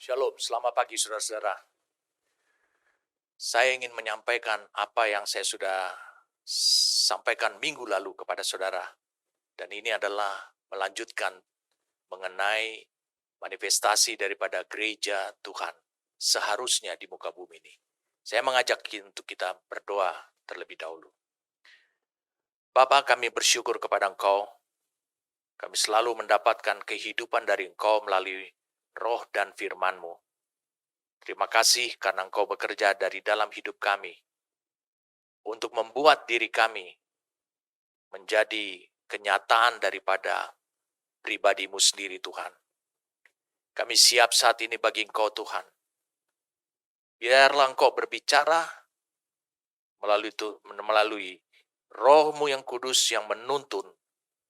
Shalom, selamat pagi saudara-saudara. Saya ingin menyampaikan apa yang saya sudah sampaikan minggu lalu kepada saudara. Dan ini adalah melanjutkan mengenai manifestasi daripada gereja Tuhan seharusnya di muka bumi ini. Saya mengajak untuk kita berdoa terlebih dahulu. Bapa, kami bersyukur kepada Engkau. Kami selalu mendapatkan kehidupan dari Engkau melalui roh dan firman-Mu. Terima kasih karena Engkau bekerja dari dalam hidup kami untuk membuat diri kami menjadi kenyataan daripada pribadi-Mu sendiri, Tuhan. Kami siap saat ini bagi Engkau, Tuhan. Biarlah Engkau berbicara melalui Roh-Mu yang kudus yang menuntun,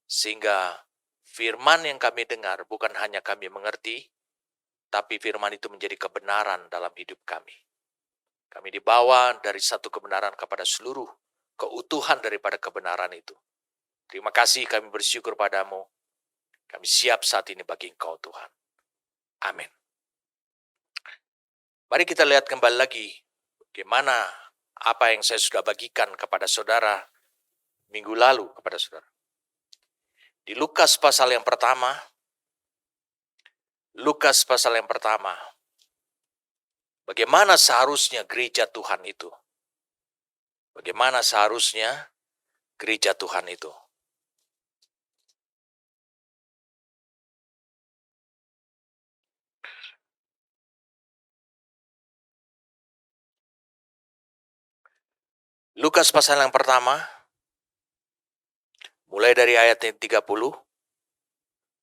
sehingga firman yang kami dengar bukan hanya kami mengerti, tapi firman itu menjadi kebenaran dalam hidup kami. Kami dibawa dari satu kebenaran kepada seluruh keutuhan daripada kebenaran itu. Terima kasih, kami bersyukur padamu. Kami siap saat ini bagi Engkau, Tuhan. Amin. Mari kita lihat kembali lagi bagaimana apa yang saya sudah bagikan kepada saudara minggu lalu kepada saudara. Di Lukas pasal yang pertama, bagaimana seharusnya gereja Tuhan itu? Bagaimana seharusnya gereja Tuhan itu? Lukas pasal yang pertama, mulai dari ayat yang 30,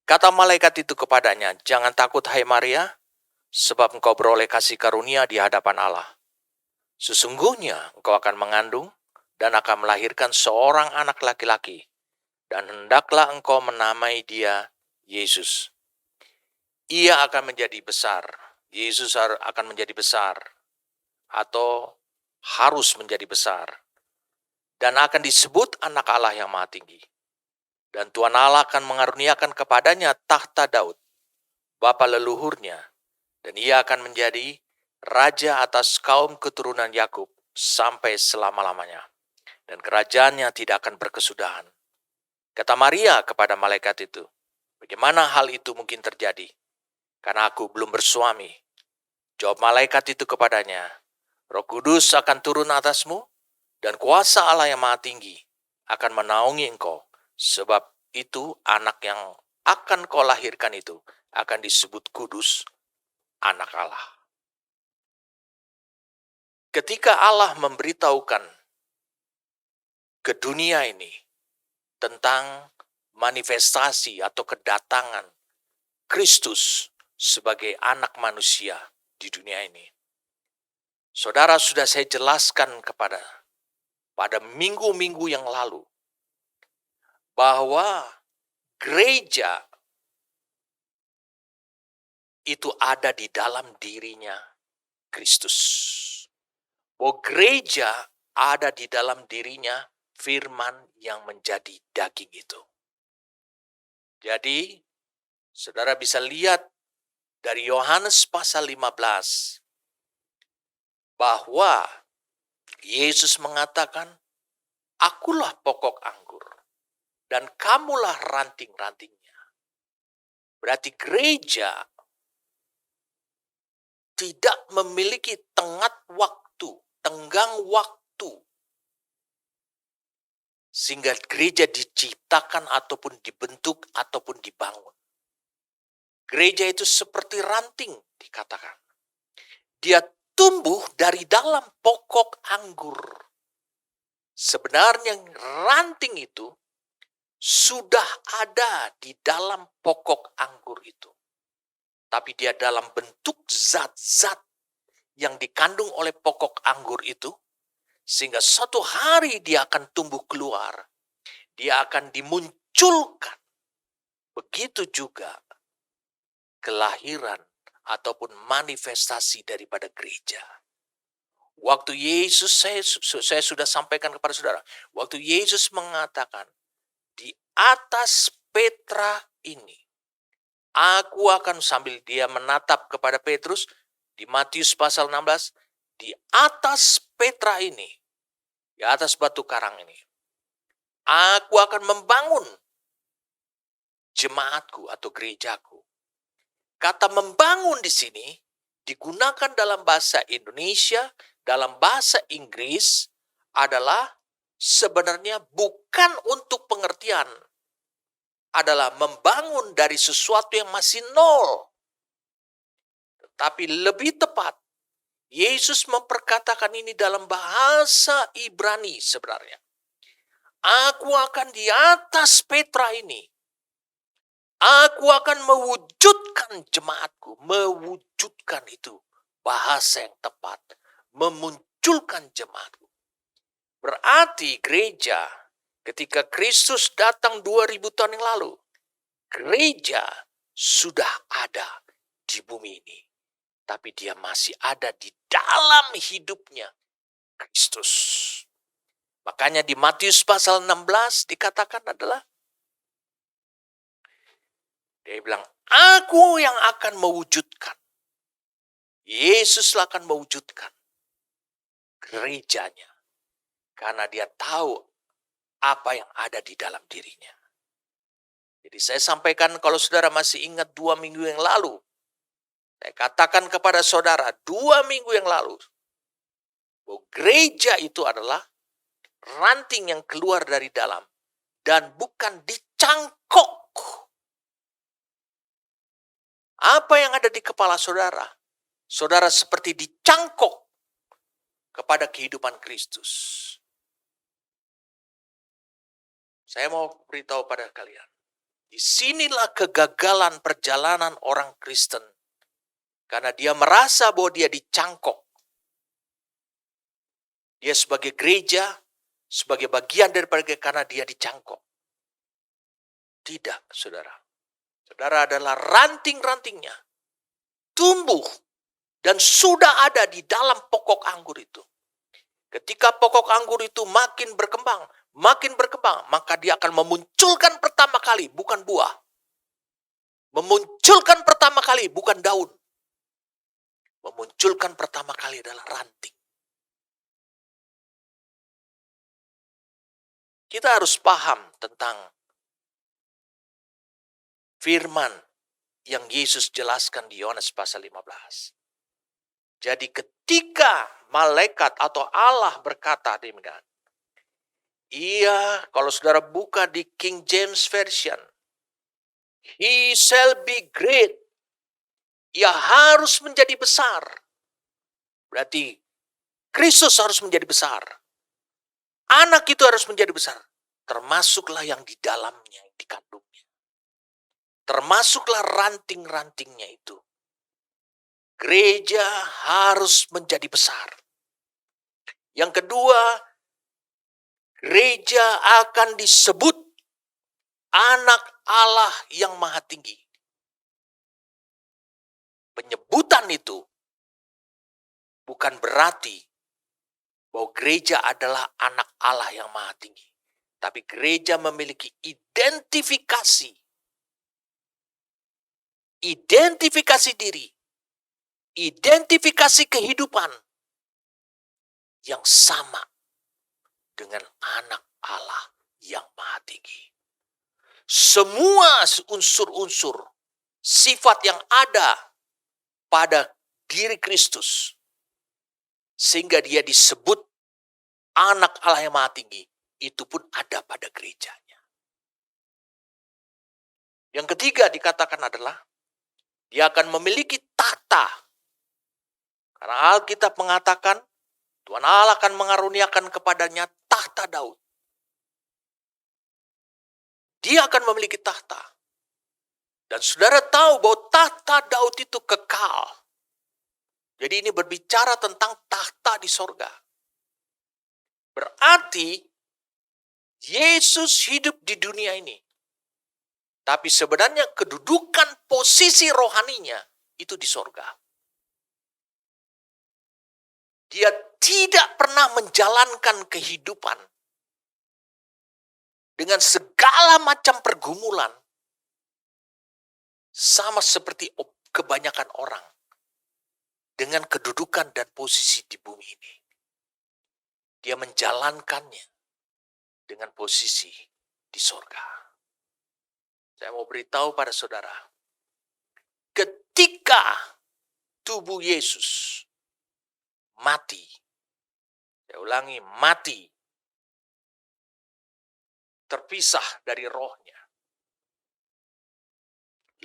kata malaikat itu kepadanya, "Jangan takut hai Maria, sebab engkau beroleh kasih karunia di hadapan Allah. Sesungguhnya engkau akan mengandung dan akan melahirkan seorang anak laki-laki, dan hendaklah engkau menamai dia Yesus. Ia akan menjadi besar." Yesus akan menjadi besar, atau harus menjadi besar, dan akan disebut anak Allah yang Maha Tinggi. Dan Tuhan Allah akan mengaruniakan kepadanya tahta Daud, bapa leluhurnya, dan ia akan menjadi raja atas kaum keturunan Yakub sampai selama-lamanya, dan kerajaannya tidak akan berkesudahan. Kata Maria kepada malaikat itu, "Bagaimana hal itu mungkin terjadi? Karena aku belum bersuami." Jawab malaikat itu kepadanya, "Roh Kudus akan turun atasmu, dan kuasa Allah yang Maha Tinggi akan menaungi engkau. Sebab itu anak yang akan kau lahirkan itu akan disebut kudus, anak Allah." Ketika Allah memberitahukan ke dunia ini tentang manifestasi atau kedatangan Kristus sebagai anak manusia di dunia ini, saudara, sudah saya jelaskan pada minggu-minggu yang lalu bahwa gereja itu ada di dalam dirinya Kristus. Bahwa gereja ada di dalam dirinya firman yang menjadi daging itu. Jadi, saudara bisa lihat dari Yohanes pasal 15 bahwa Yesus mengatakan, "Akulah pokok anggur dan kamulah ranting-rantingnya." Berarti gereja tidak memiliki tenggang waktu, sehingga gereja diciptakan ataupun dibentuk ataupun dibangun. Gereja itu seperti ranting dikatakan. Dia tumbuh dari dalam pokok anggur. Sebenarnya ranting itu sudah ada di dalam pokok anggur itu. Tapi dia dalam bentuk zat-zat yang dikandung oleh pokok anggur itu, sehingga suatu hari dia akan tumbuh keluar. Dia akan dimunculkan. Begitu juga kelahiran ataupun manifestasi daripada gereja. Waktu Yesus, saya sudah sampaikan kepada saudara, waktu Yesus mengatakan, "Di atas Petra ini Aku akan, sambil dia menatap kepada Petrus, di Matius pasal 16, di atas Petra ini, di atas batu karang ini, aku akan membangun jemaatku atau gerejaku. Kata membangun di sini digunakan dalam bahasa Indonesia, dalam bahasa Inggris adalah sebenarnya bukan untuk pengertian, adalah membangun dari sesuatu yang masih nol. Tapi lebih tepat, Yesus memperkatakan ini dalam bahasa Ibrani sebenarnya. Aku akan di atas Petra ini. Aku akan mewujudkan jemaatku. Mewujudkan itu bahasa yang tepat. Memunculkan jemaatku. Berarti gereja, ketika Kristus datang 2000 tahun yang lalu, gereja sudah ada di bumi ini. Tapi dia masih ada di dalam hidupnya Kristus. Makanya di Matius pasal 16 dikatakan adalah, dia bilang, aku yang akan mewujudkan. Yesus akan mewujudkan gerejanya. Karena dia tahu apa yang ada di dalam dirinya. Jadi saya sampaikan, kalau saudara masih ingat 2 minggu yang lalu, saya katakan kepada saudara 2 minggu yang lalu, bahwa gereja itu adalah ranting yang keluar dari dalam dan bukan dicangkok. Apa yang ada di kepala saudara? Saudara seperti dicangkok kepada kehidupan Kristus. Saya mau beritahu pada kalian, disinilah kegagalan perjalanan orang Kristen. Karena dia merasa bahwa dia dicangkok. Dia sebagai gereja, sebagai bagian daripada, karena dia dicangkok. Tidak, saudara. Saudara adalah ranting-rantingnya. Tumbuh dan sudah ada di dalam pokok anggur itu. Ketika pokok anggur itu makin berkembang, maka dia akan memunculkan pertama kali, bukan buah. Memunculkan pertama kali, bukan daun. Memunculkan pertama kali adalah ranting. Kita harus paham tentang firman yang Yesus jelaskan di Yohanes pasal 15. Jadi ketika malaikat atau Allah berkata demikian, kalau saudara buka di King James Version, He shall be great. Ia harus menjadi besar. Berarti Kristus harus menjadi besar. Anak itu harus menjadi besar. Termasuklah yang di dalamnya, yang dikandungnya. Termasuklah ranting-rantingnya itu. Gereja harus menjadi besar. Yang kedua, gereja akan disebut anak Allah yang maha tinggi. Penyebutan itu bukan berarti bahwa gereja adalah anak Allah yang maha tinggi. Tapi gereja memiliki identifikasi diri, identifikasi kehidupan yang sama dengan anak Allah yang maha tinggi. Semua unsur-unsur sifat yang ada pada diri Kristus, sehingga dia disebut anak Allah yang maha tinggi, itu pun ada pada gerejanya. Yang ketiga dikatakan adalah, dia akan memiliki tahta. Karena Alkitab mengatakan, Tuhan Allah akan mengaruniakan kepadanya tahta Daud. Dia akan memiliki tahta. Dan saudara tahu bahwa tahta Daud itu kekal. Jadi ini berbicara tentang tahta di sorga. Berarti Yesus hidup di dunia ini. Tapi sebenarnya kedudukan posisi rohaninya itu di sorga. Dia tidak pernah menjalankan kehidupan dengan segala macam pergumulan sama seperti kebanyakan orang dengan kedudukan dan posisi di bumi ini. Dia menjalankannya dengan posisi di sorga. Saya mau beritahu pada saudara, ketika tubuh Yesus mati, saya ulangi, mati, terpisah dari rohnya.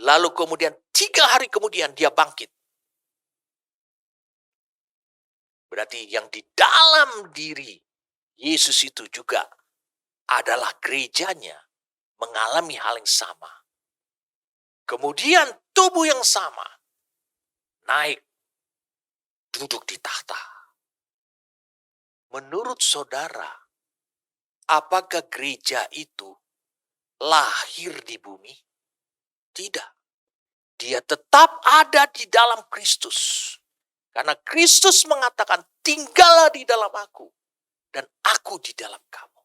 Lalu kemudian 3 hari kemudian dia bangkit. Berarti yang di dalam diri Yesus itu juga adalah gerejanya mengalami hal yang sama. Kemudian tubuh yang sama naik, duduk di tahta. Menurut saudara, apakah gereja itu lahir di bumi? Tidak. Dia tetap ada di dalam Kristus. Karena Kristus mengatakan, tinggallah di dalam aku, dan aku di dalam kamu.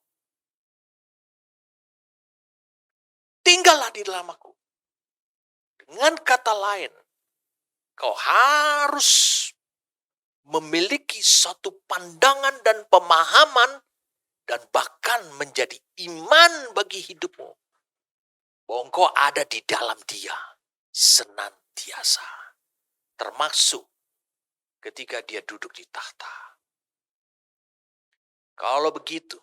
Tinggallah di dalam aku. Dengan kata lain, kau harus memiliki satu pandangan dan pemahaman, dan bahkan menjadi iman bagi hidupmu, bahwa engkau ada di dalam dia senantiasa. Termasuk ketika dia duduk di tahta. Kalau begitu,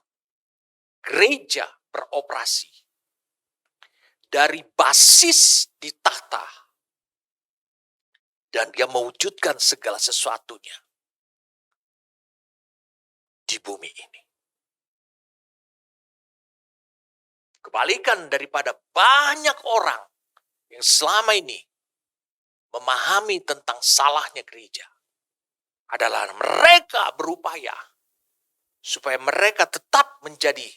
gereja beroperasi dari basis di tahta, dan dia mewujudkan segala sesuatunya di bumi ini. Kebalikan daripada banyak orang yang selama ini memahami tentang salahnya gereja, adalah mereka berupaya supaya mereka tetap menjadi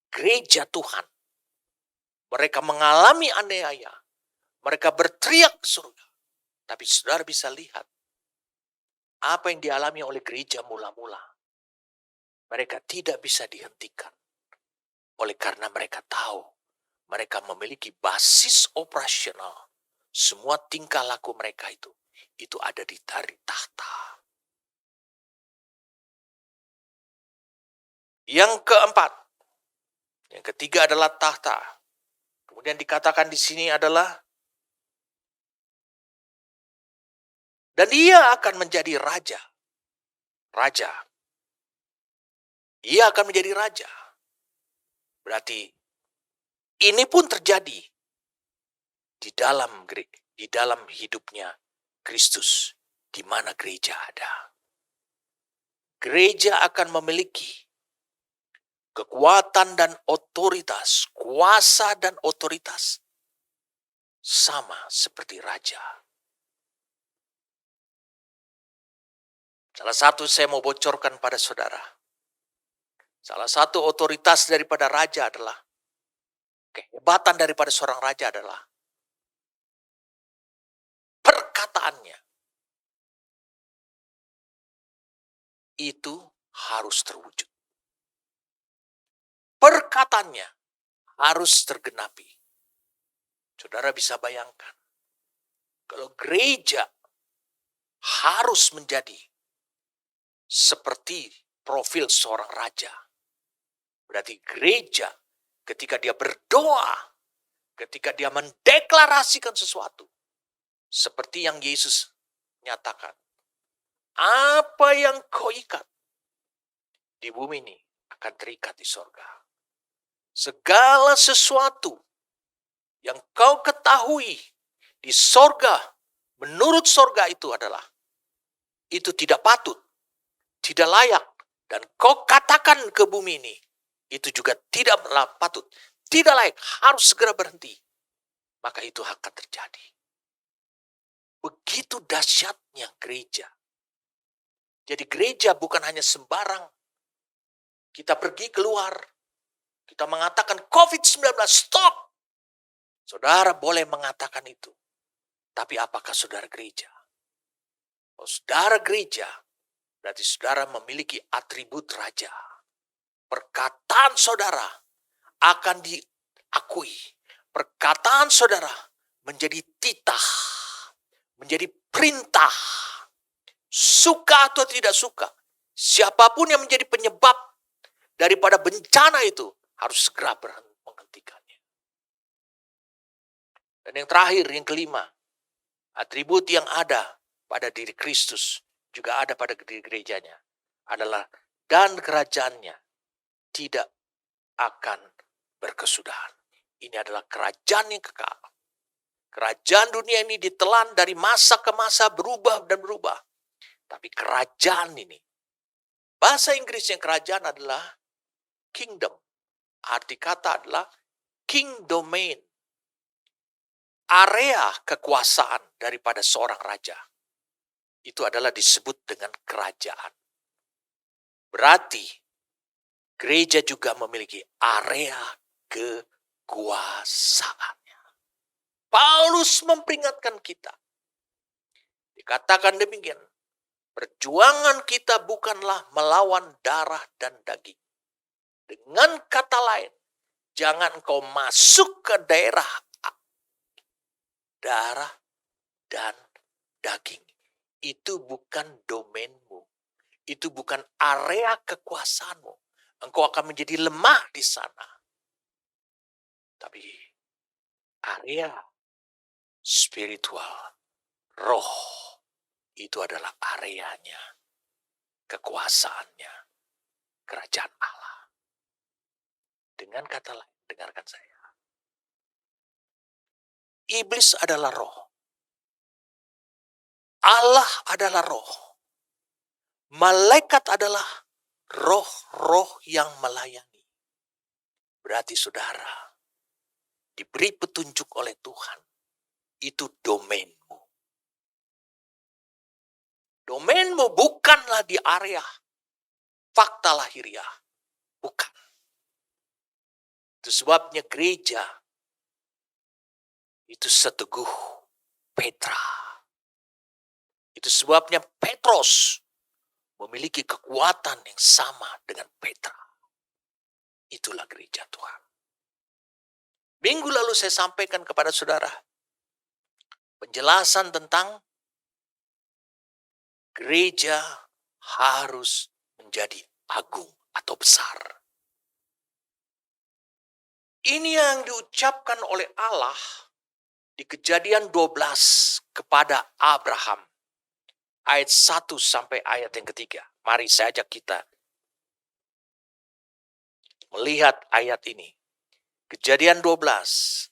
gereja Tuhan. Mereka mengalami aniaya, mereka berteriak ke surga. Tapi saudara bisa lihat apa yang dialami oleh gereja mula-mula. Mereka tidak bisa dihentikan. Oleh karena mereka tahu, mereka memiliki basis operasional. Semua tingkah laku mereka itu ada di dari tahta. Yang keempat, yang ketiga adalah tahta. Kemudian dikatakan di sini adalah, dan ia akan menjadi raja. Raja. Ia akan menjadi raja. Berarti ini pun terjadi di dalam hidupnya Kristus, di mana gereja ada. Gereja akan memiliki kekuatan dan otoritas, kuasa dan otoritas sama seperti raja. Salah satu saya mau bocorkan pada saudara. Salah satu otoritas daripada raja adalah, kehebatan daripada seorang raja adalah perkataannya. Itu harus terwujud. Perkataannya harus tergenapi. Saudara bisa bayangkan, kalau gereja harus menjadi seperti profil seorang raja, berarti gereja ketika dia berdoa, ketika dia mendeklarasikan sesuatu, seperti yang Yesus nyatakan, apa yang kau ikat di bumi ini akan terikat di sorga. Segala sesuatu yang kau ketahui di sorga, menurut sorga itu adalah, itu tidak patut, tidak layak, dan kau katakan ke bumi ini, itu juga tidak patut, tidak layak, harus segera berhenti. Maka itu akan terjadi. Begitu dahsyatnya gereja. Jadi gereja bukan hanya sembarang kita pergi keluar, kita mengatakan COVID-19 stop. Saudara boleh mengatakan itu. Tapi apakah saudara gereja? Kalau saudara gereja, berarti saudara memiliki atribut raja. Perkataan saudara akan diakui. Perkataan saudara menjadi titah, menjadi perintah. Suka atau tidak suka, siapapun yang menjadi penyebab daripada bencana itu harus segera menghentikannya. Dan yang terakhir, yang kelima, atribut yang ada pada diri Kristus juga ada pada diri gerejanya adalah dan kerajaannya tidak akan berkesudahan. Ini adalah kerajaan yang kekal. Kerajaan dunia ini ditelan dari masa ke masa, berubah dan berubah. Tapi kerajaan ini, bahasa Inggrisnya kerajaan adalah kingdom. Arti kata adalah king domain. Area kekuasaan daripada seorang raja. Itu adalah disebut dengan kerajaan. Berarti gereja juga memiliki area kekuasaan. Paulus memperingatkan kita. Dikatakan demikian. Perjuangan kita bukanlah melawan darah dan daging. Dengan kata lain, jangan kau masuk ke daerah darah dan daging. Itu bukan domainmu. Itu bukan area kekuasaanmu. Engkau akan menjadi lemah di sana. Tapi area spiritual, roh, itu adalah areanya, kekuasaannya, kerajaan Allah. Dengan kata lain, dengarkan saya. Iblis adalah roh. Allah adalah roh. Malaikat adalah roh-roh yang melayani. Berarti saudara, diberi petunjuk oleh Tuhan. Itu domainmu. Domainmu bukanlah di area fakta lahiriah. Bukan. Itu sebabnya gereja itu seteguh Petra. Itu sebabnya Petrus memiliki kekuatan yang sama dengan Petra. Itulah gereja Tuhan. Minggu lalu saya sampaikan kepada saudara penjelasan tentang gereja harus menjadi agung atau besar. Ini yang diucapkan oleh Allah di Kejadian 12 kepada Abraham. Ayat 1 sampai ayat yang ketiga. Mari saya ajak kita melihat ayat ini. Kejadian 12.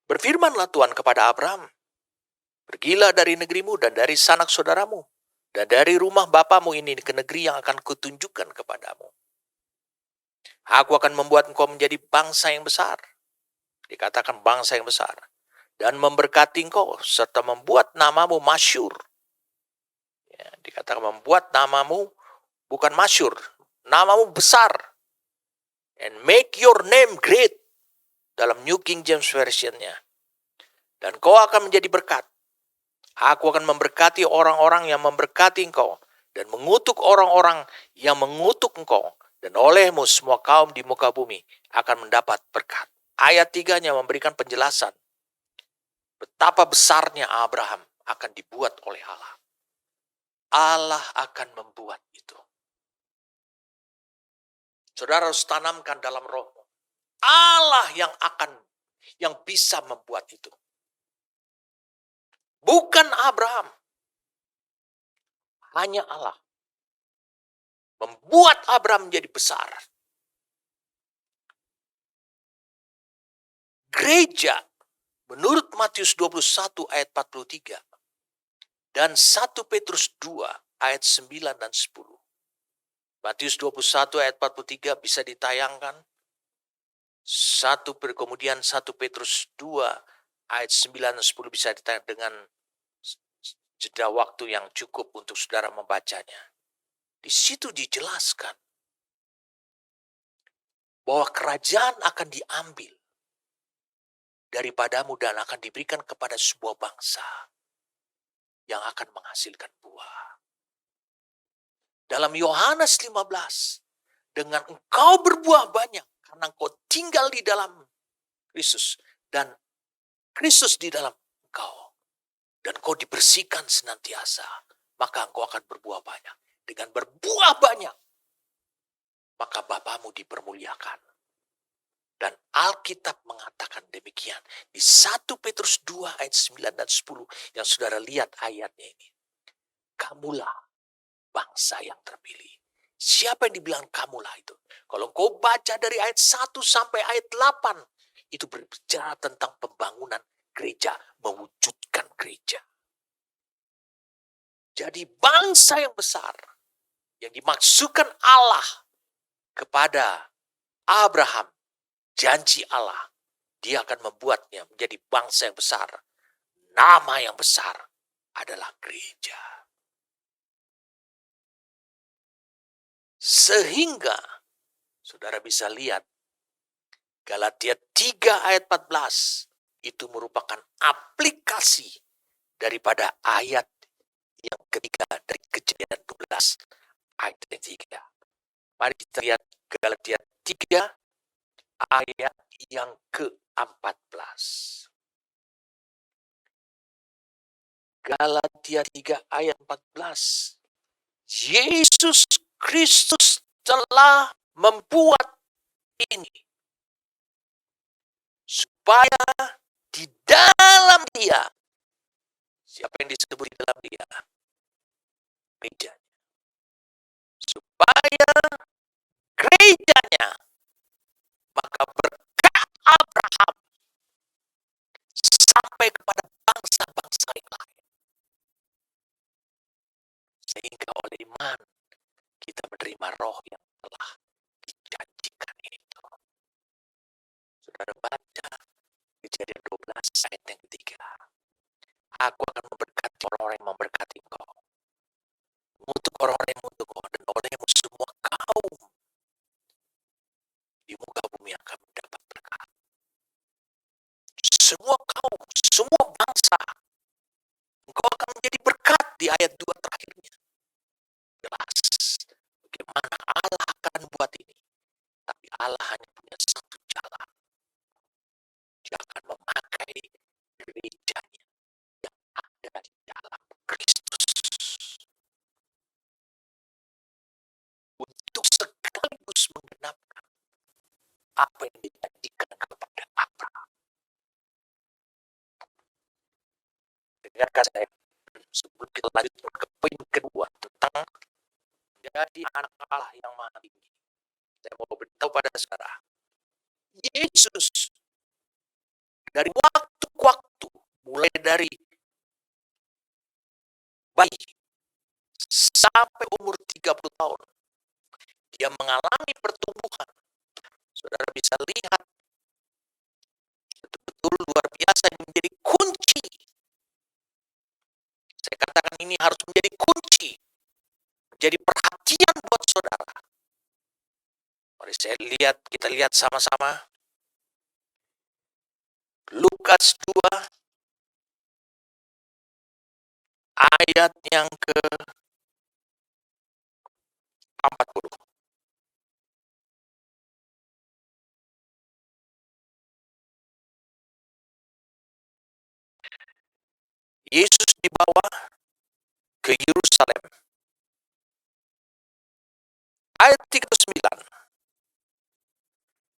Berfirmanlah Tuhan kepada Abraham, pergilah dari negerimu dan dari sanak saudaramu, dan dari rumah bapamu ini ke negeri yang akan kutunjukkan kepadamu. Aku akan membuat engkau menjadi bangsa yang besar. Dikatakan bangsa yang besar. Dan memberkati engkau, serta membuat namamu masyhur. Ya, dikatakan membuat namamu bukan masyhur, namamu besar. And make your name great. Dalam New King James Version-nya. Dan kau akan menjadi berkat. Aku akan memberkati orang-orang yang memberkati engkau. Dan mengutuk orang-orang yang mengutuk engkau. Dan olehmu semua kaum di muka bumi akan mendapat berkat. Ayat 3-nya memberikan penjelasan. Betapa besarnya Abraham akan dibuat oleh Allah. Allah akan membuat itu. Saudara harus tanamkan dalam rohmu. Allah yang bisa membuat itu. Bukan Abraham. Hanya Allah. Membuat Abraham menjadi besar. Gereja menurut Matius 21 ayat 43 dan 1 Petrus 2 ayat 9 dan 10. Matius 21 ayat 43 bisa ditayangkan. Kemudian 1 Petrus 2 ayat 9 dan 10 bisa ditayangkan dengan jeda waktu yang cukup untuk saudara membacanya. Di situ dijelaskan bahwa kerajaan akan diambil daripadamu dan akan diberikan kepada sebuah bangsa yang akan menghasilkan buah. Dalam Yohanes 15, dengan engkau berbuah banyak karena engkau tinggal di dalam Kristus dan Kristus di dalam engkau, dan engkau dibersihkan senantiasa, maka engkau akan berbuah banyak. Dengan berbuah banyak, maka Bapamu dipermuliakan. Dan Alkitab mengatakan demikian. Di 1 Petrus 2 ayat 9 dan 10 yang saudara lihat ayatnya ini. Kamulah bangsa yang terpilih. Siapa yang dibilang kamulah itu? Kalau kau baca dari ayat 1 sampai ayat 8, itu berbicara tentang pembangunan gereja, mewujudkan gereja. Jadi bangsa yang besar, yang dimaksudkan Allah kepada Abraham, janji Allah, dia akan membuatnya menjadi bangsa yang besar. Nama yang besar adalah gereja. Sehingga saudara bisa lihat Galatia 3 ayat 14 itu merupakan aplikasi daripada ayat yang ketiga dari Kejadian 12 ayat yang 3. Mari kita lihat Galatia 3 ayat yang ke-14. Galatia 3 ayat 14. Yesus Kristus telah membuat ini supaya di dalam dia, siapa yang disebut di dalam dia? Gerejanya. Supaya gerejanya, maka berkat Abraham sampai kepada bangsa-bangsa yang lain. Sehingga oleh iman kita menerima roh yang telah dijanjikan itu. Saudara baca Kejadian 12 ayat yang ketiga. Aku akan memberkati orang-orang yang memberkati engkau. Untuk orang-orang yang mengutuk engkau, dan olehmu semua kaum di muka bumi akan mendapat berkat. Semua kaum, semua bangsa, engkau akan menjadi berkat di ayat 2 terakhirnya. Jelas bagaimana Allah akan buat ini. Tapi Allah hanya punya satu jalan. Dia akan memakai gerejanya yang ada di dalam Kristus untuk sekaligus menggenapkan apa yang dijanjikan kepada Abraham. Dengarkan saya sebelum kita lanjut ke poin kedua tentang menjadi anak Allah yang maha tinggi. Saya mau beritahu pada saudara, Yesus dari waktu ke waktu, mulai dari bayi sampai umur 30 tahun, dia mengalami pertumbuhan. Saudara bisa lihat betul-betul luar biasa yang menjadi kunci. Saya katakan ini harus menjadi kunci, menjadi perhatian buat saudara. Mari kita lihat sama-sama. Lukas 2 ayat yang ke-40. Yesus dibawa ke Yerusalem. Ayat 39.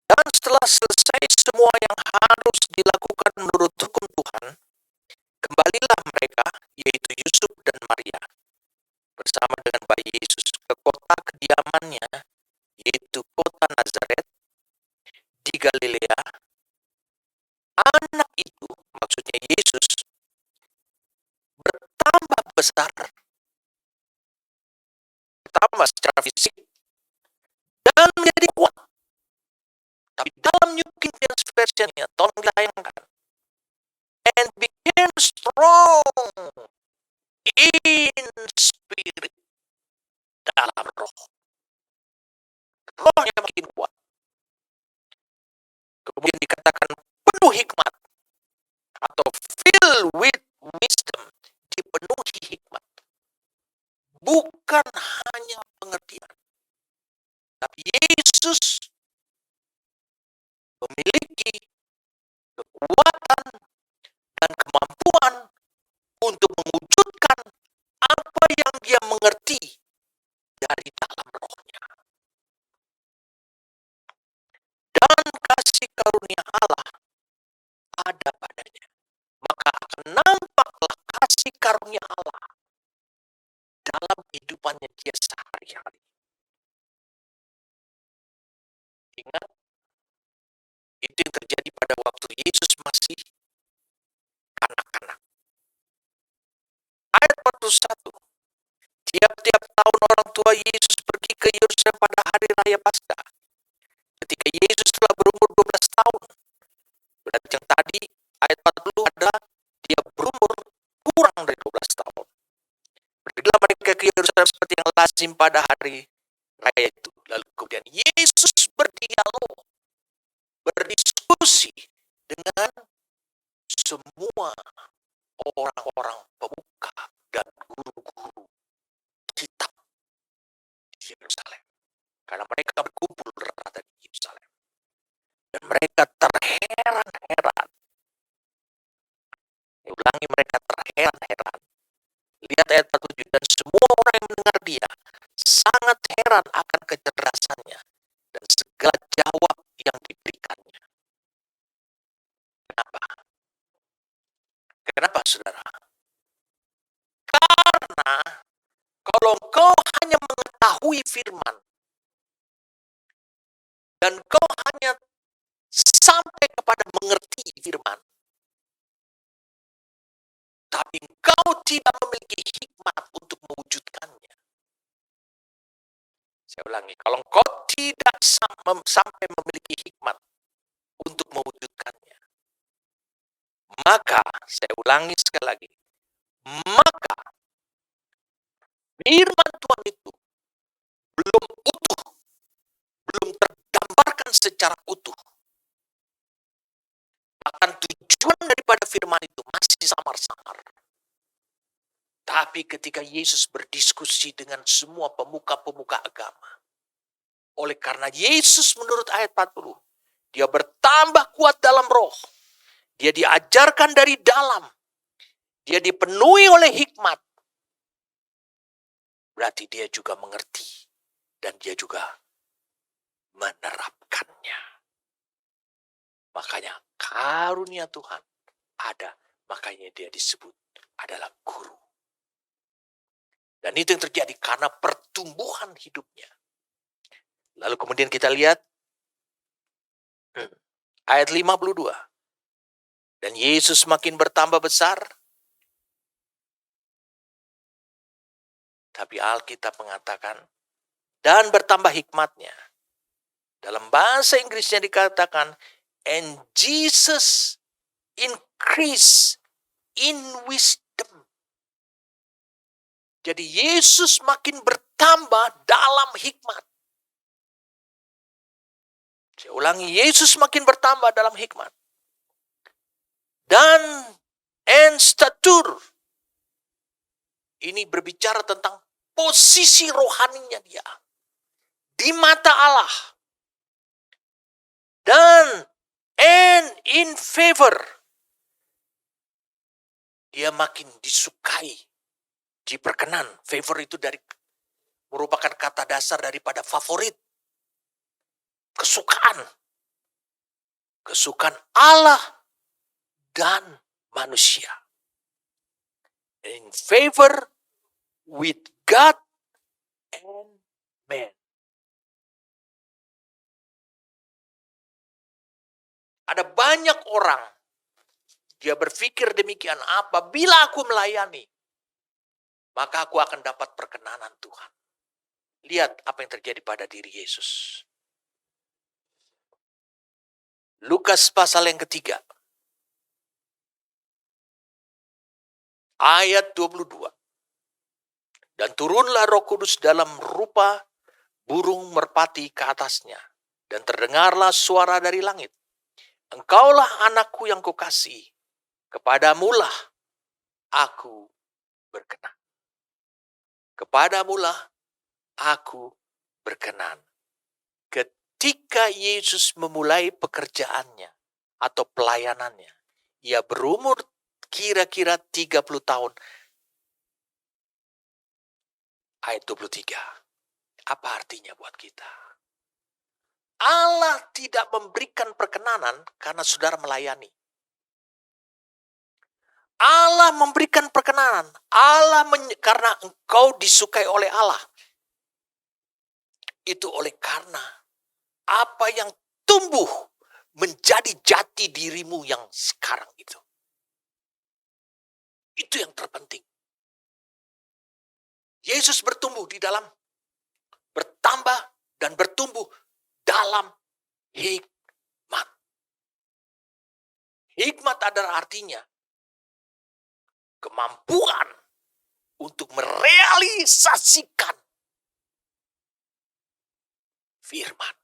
Dan setelah selesai semua yang harus dilakukan menurut hukum Tuhan, kembalilah mereka, yaitu Yusuf dan Maria, bersama dengan bayi Yesus ke kota kediamannya, yaitu kota Nazaret di Galilea. Anak itu, maksudnya Yesus, bertambah besar, bertambah secara fisik, dan menjadi kuat. Tapi dalam New King James Version-nya, tolong ditayangkan. And became strong in spirit, dalam roh. Rohnya makin kuat. Kemudian dikatakan penuh hikmat atau filled with wisdom, dipenuhi hikmat. Bukan hanya pengertian, tapi Yesus memiliki kekuatan dan kemampuan untuk mewujudkan apa yang dia mengerti dari dalam rohnya. Dan kasih karunia Allah ada padanya. Maka akan nampaklah kasih karunia Allah dalam kehidupannya dia sehari-hari. Ingat, itu yang terjadi pada waktu Yesus masih kanak-kanak. Ayat 41. Tiap-tiap tahun orang tua Yesus pergi ke Yerusalem pada hari raya Paskah. Ketika Yesus telah berumur 12 tahun. Berarti yang tadi ayat 40 adalah dia berumur kurang dari 12 tahun. Pergilah mereka ke Yerusalem seperti yang lazim pada hari raya itu. Lalu kemudian Yesus berdialog, berdiskusi dengan semua orang-orang pemuka dan guru-guru kitab di Yerusalem. Karena mereka berkumpul rata di Yerusalem. Dan mereka terheran-heran. Saya ulangi, mereka terheran-heran. Lihat ayat 47, dan semua orang yang mendengar dia sangat heran akan kecerdasannya dan segala jawab yang diberikannya. Kenapa? Kenapa, saudara? Karena kalau kau hanya mengetahui firman dan kau hanya sampai kepada mengerti firman, tapi kau tidak memiliki hikmat untuk mewujudkannya. Saya ulangi, kalau kau tidak sampai memiliki hikmat untuk mewujudkannya, maka, saya ulangi sekali lagi, maka firman Tuhan itu belum utuh, belum tergambarkan secara utuh. Bahkan tujuan daripada firman itu masih samar-samar. Tapi ketika Yesus berdiskusi dengan semua pemuka-pemuka agama, oleh karena Yesus menurut ayat 40, dia bertambah kuat dalam roh, dia diajarkan dari dalam, dia dipenuhi oleh hikmat, berarti dia juga mengerti dan dia juga menerapkannya. Makanya karunia Tuhan ada, makanya dia disebut adalah guru. Dan itu yang terjadi karena pertumbuhan hidupnya. Lalu kemudian kita lihat ayat 52. Dan Yesus makin bertambah besar. Tapi Alkitab mengatakan, dan bertambah hikmatnya. Dalam bahasa Inggrisnya dikatakan, and Jesus increase in wisdom. Jadi Yesus makin bertambah dalam hikmat. Saya ulangi, Yesus makin bertambah dalam hikmat. Dan statur. Ini berbicara tentang posisi rohaninya dia di mata Allah. Dan in favor. Dia makin disukai, diperkenan. Favor itu merupakan kata dasar daripada favorit. Kesukaan. Kesukaan Allah dan manusia. In favor with God and man. Ada banyak orang, dia berpikir demikian, apabila aku melayani, maka aku akan dapat perkenanan Tuhan. Lihat apa yang terjadi pada diri Yesus. Lukas pasal yang ketiga. Ayat 22. Dan turunlah Roh Kudus dalam rupa burung merpati ke atasnya. Dan terdengarlah suara dari langit. Engkaulah anakku yang kukasihi, kepadamulah aku berkenan. Kepadamulah aku berkenan. Ketika Yesus memulai pekerjaannya atau pelayanannya, ia berumur kira-kira 30 tahun. Ayat 23. Apa artinya buat kita? Allah tidak memberikan perkenanan karena saudara melayani. Allah memberikan perkenanan. Karena engkau disukai oleh Allah. Itu oleh karena apa yang tumbuh menjadi jati dirimu yang sekarang itu. Itu yang terpenting. Yesus bertumbuh di dalam, bertambah dan bertumbuh dalam hikmat. Hikmat adalah artinya kemampuan untuk merealisasikan firman.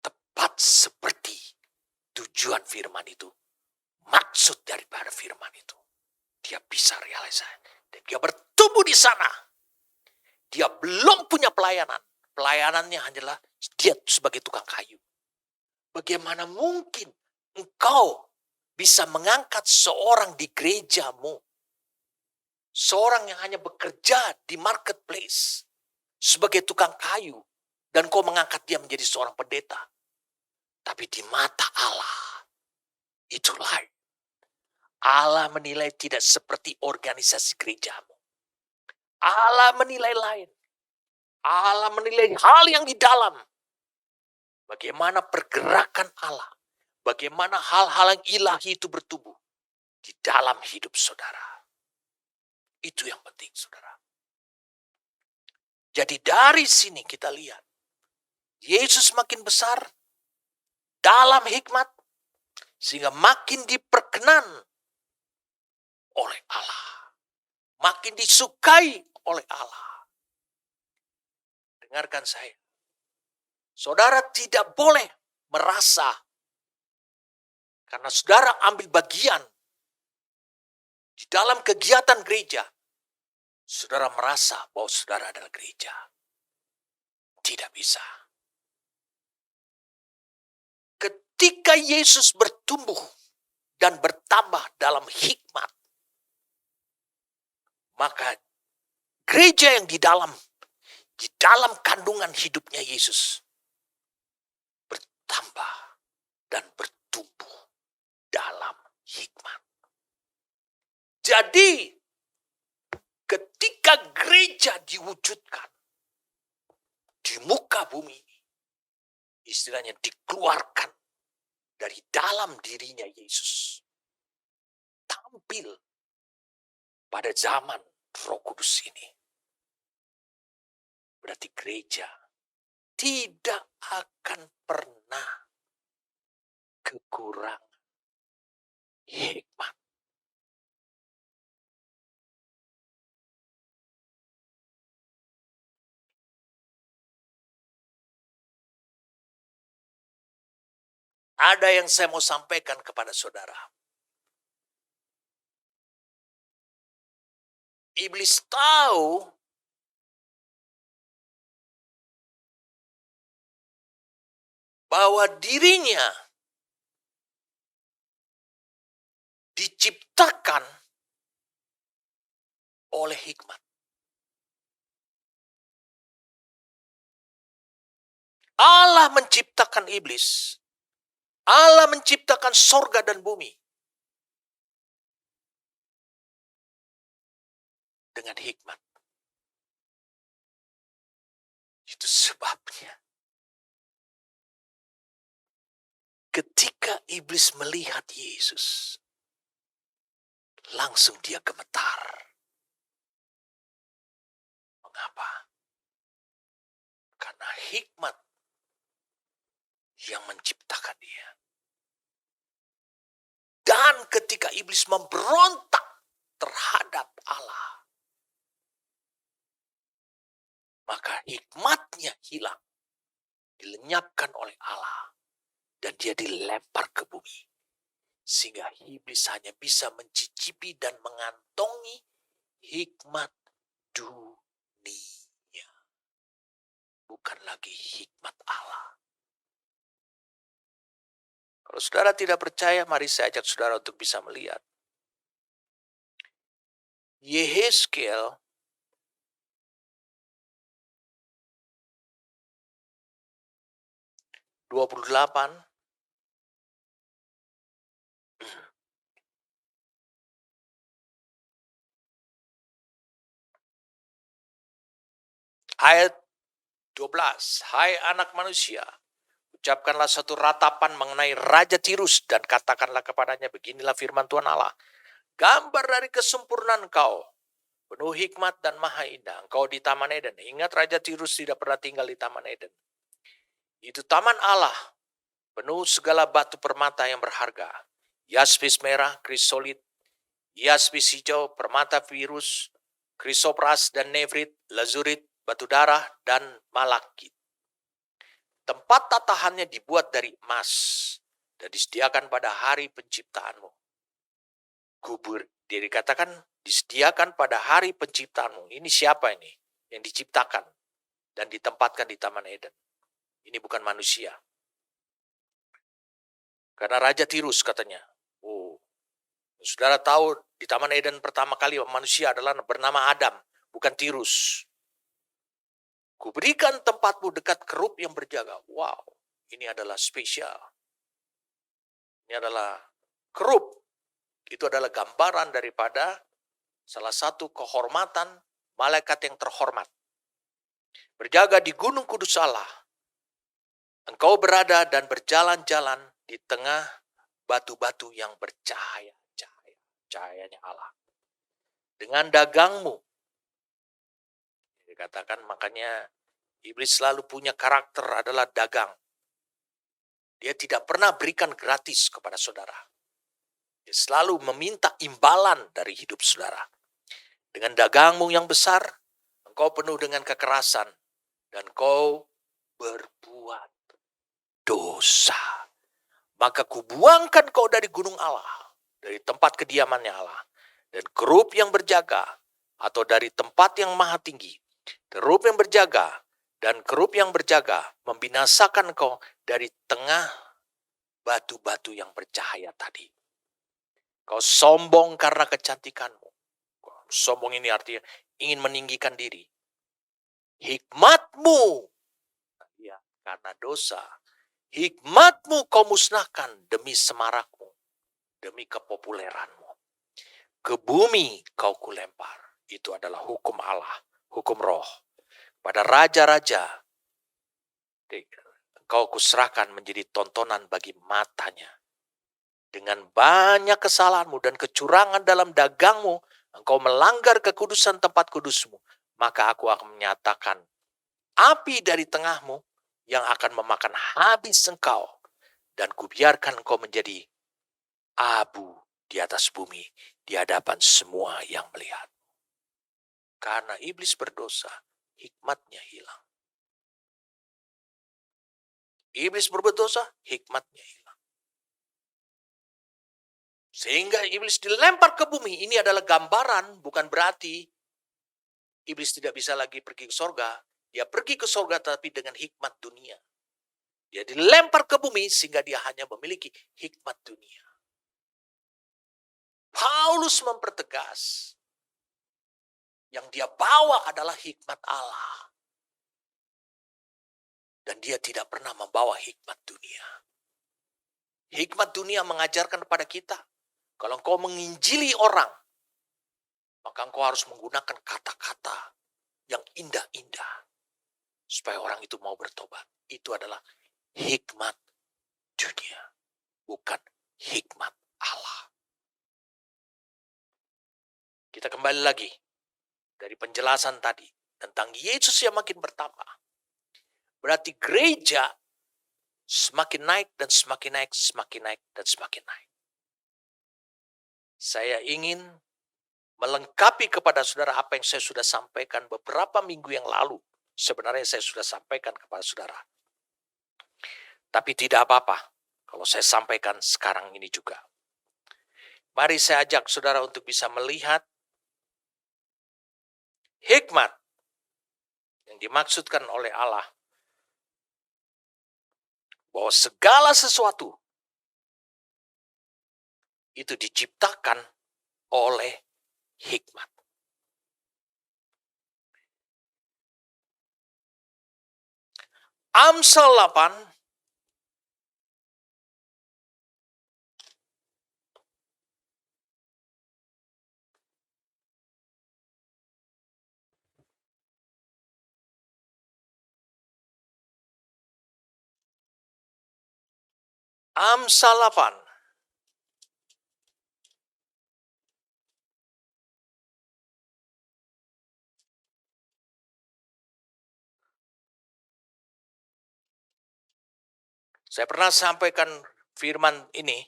Tepat seperti tujuan firman itu. Maksud daripada firman itu. Dia bisa realisasi. Dan dia bertumbuh di sana. Dia belum punya pelayanan. Pelayanannya hanyalah dia sebagai tukang kayu. Bagaimana mungkin engkau bisa mengangkat seorang di gerejamu. Seorang yang hanya bekerja di marketplace. Sebagai tukang kayu. Dan kau mengangkat dia menjadi seorang pendeta. Tapi di mata Allah. Itu lain. Allah menilai tidak seperti organisasi gerejamu. Allah menilai lain. Allah menilai hal yang di dalam. Bagaimana pergerakan Allah. Bagaimana hal-hal yang ilahi itu bertumbuh. Di dalam hidup saudara. Itu yang penting saudara. Jadi dari sini kita lihat. Yesus makin besar. Dalam hikmat. Sehingga makin diperkenan oleh Allah. Makin disukai oleh Allah. Dengarkan saya. Saudara tidak boleh merasa karena saudara ambil bagian di dalam kegiatan gereja, saudara merasa bahwa saudara adalah gereja. Tidak bisa. Ketika Yesus bertumbuh dan bertambah dalam hikmat, maka gereja yang di dalam kandungan hidupnya Yesus bertambah dan bertumbuh dalam hikmat. Jadi ketika gereja diwujudkan di muka bumi ini, istilahnya dikeluarkan dari dalam dirinya Yesus, tampil pada zaman Roh Kudus ini. Berarti gereja tidak akan pernah kekurangan hikmat. Ada yang saya mau sampaikan kepada saudara. Iblis tahu bahwa dirinya diciptakan oleh hikmat. Allah menciptakan iblis. Allah menciptakan sorga dan bumi. Dengan hikmat. Itu sebabnya. Ketika iblis melihat Yesus, langsung dia gemetar. Mengapa? Karena hikmat yang menciptakan dia. Dan ketika iblis memberontak terhadap Allah, maka hikmatnya hilang, dilenyapkan oleh Allah. dan dia dilempar ke bumi. Sehingga iblis hanya bisa mencicipi dan mengantongi hikmat dunia. Bukan lagi hikmat Allah. Kalau saudara tidak percaya, mari saya ajak saudara untuk bisa melihat. Yehezkiel (28) ayat 12. Hai anak manusia, ucapkanlah satu ratapan mengenai Raja Tirus dan katakanlah kepadanya, beginilah firman Tuhan Allah. Gambar dari kesempurnaan kau, penuh hikmat dan maha indah. Engkau di Taman Eden. Ingat, Raja Tirus tidak pernah tinggal di Taman Eden. Itu taman Allah, penuh segala batu permata yang berharga. Yaspis merah, krisolit, yaspis hijau, permata virus, krisopras dan nevrit, lazurit, batu darah, dan malakit. Tempat tatahannya dibuat dari emas dan disediakan pada hari penciptaanmu. Kubur, dia dikatakan disediakan pada hari penciptaanmu. Ini siapa ini yang diciptakan dan ditempatkan di Taman Eden? Ini bukan manusia. Karena Raja Tirus katanya. Oh, saudara tahu di Taman Eden pertama kali manusia adalah bernama Adam, bukan Tirus. Kuberikan tempatmu dekat kerub yang berjaga. Wow, ini adalah spesial. Ini adalah kerub. Itu adalah gambaran daripada salah satu kehormatan malaikat yang terhormat. Berjaga di gunung kudus Allah. Engkau berada dan berjalan-jalan di tengah batu-batu yang bercahaya. Cahayanya Allah. Dengan dagangmu. Dikatakan makanya iblis selalu punya karakter adalah dagang. Dia tidak pernah berikan gratis kepada saudara. Dia selalu meminta imbalan dari hidup saudara. Dengan dagangmu yang besar, engkau penuh dengan kekerasan. Dan kau berbuat dosa. Maka kubuangkan kau dari gunung Allah, dari tempat kediamannya Allah. Dan kerub yang berjaga, atau dari tempat yang maha tinggi. Kerub yang berjaga, dan kerub yang berjaga membinasakan kau dari tengah batu-batu yang bercahaya tadi. Kau sombong karena kecantikanmu. Sombong ini artinya ingin meninggikan diri. Hikmatmu, ya, karena dosa. Hikmatmu kau musnahkan demi semarakmu, demi kepopuleranmu. Ke bumi kau kulempar. Itu adalah hukum Allah, hukum roh. Pada raja-raja, engkau kuserahkan menjadi tontonan bagi matanya. Dengan banyak kesalahanmu dan kecurangan dalam dagangmu, engkau melanggar kekudusan tempat kudusmu. Maka aku akan menyatakan api dari tengahmu yang akan memakan habis engkau. Dan kubiarkan engkau menjadi abu di atas bumi, di hadapan semua yang melihat. Karena iblis berdosa, hikmatnya hilang. Iblis berbuat dosa, hikmatnya hilang. Sehingga iblis dilempar ke bumi. Ini adalah gambaran, bukan berarti iblis tidak bisa lagi pergi ke sorga. Dia pergi ke sorga tapi dengan hikmat dunia. Dia dilempar ke bumi sehingga dia hanya memiliki hikmat dunia. Paulus mempertegas yang dia bawa adalah hikmat Allah. Dan dia tidak pernah membawa hikmat dunia. Hikmat dunia mengajarkan kepada kita, kalau engkau menginjili orang, maka engkau harus menggunakan kata-kata yang indah-indah. Supaya orang itu mau bertobat. Itu adalah hikmat dunia. Bukan hikmat Allah. Kita kembali lagi dari penjelasan tadi tentang Yesus yang makin bertambah. Berarti gereja semakin naik dan semakin naik, semakin naik dan semakin naik. Saya ingin melengkapi kepada saudara apa yang saya sudah sampaikan beberapa minggu yang lalu. Sebenarnya saya sudah sampaikan kepada saudara. Tapi tidak apa-apa. Kalau saya sampaikan sekarang ini juga. Mari saya ajak saudara untuk bisa melihat hikmat yang dimaksudkan oleh Allah. Bahwa segala sesuatu itu diciptakan oleh hikmat. Amsal 8 Amsal 8 Saya pernah sampaikan firman ini,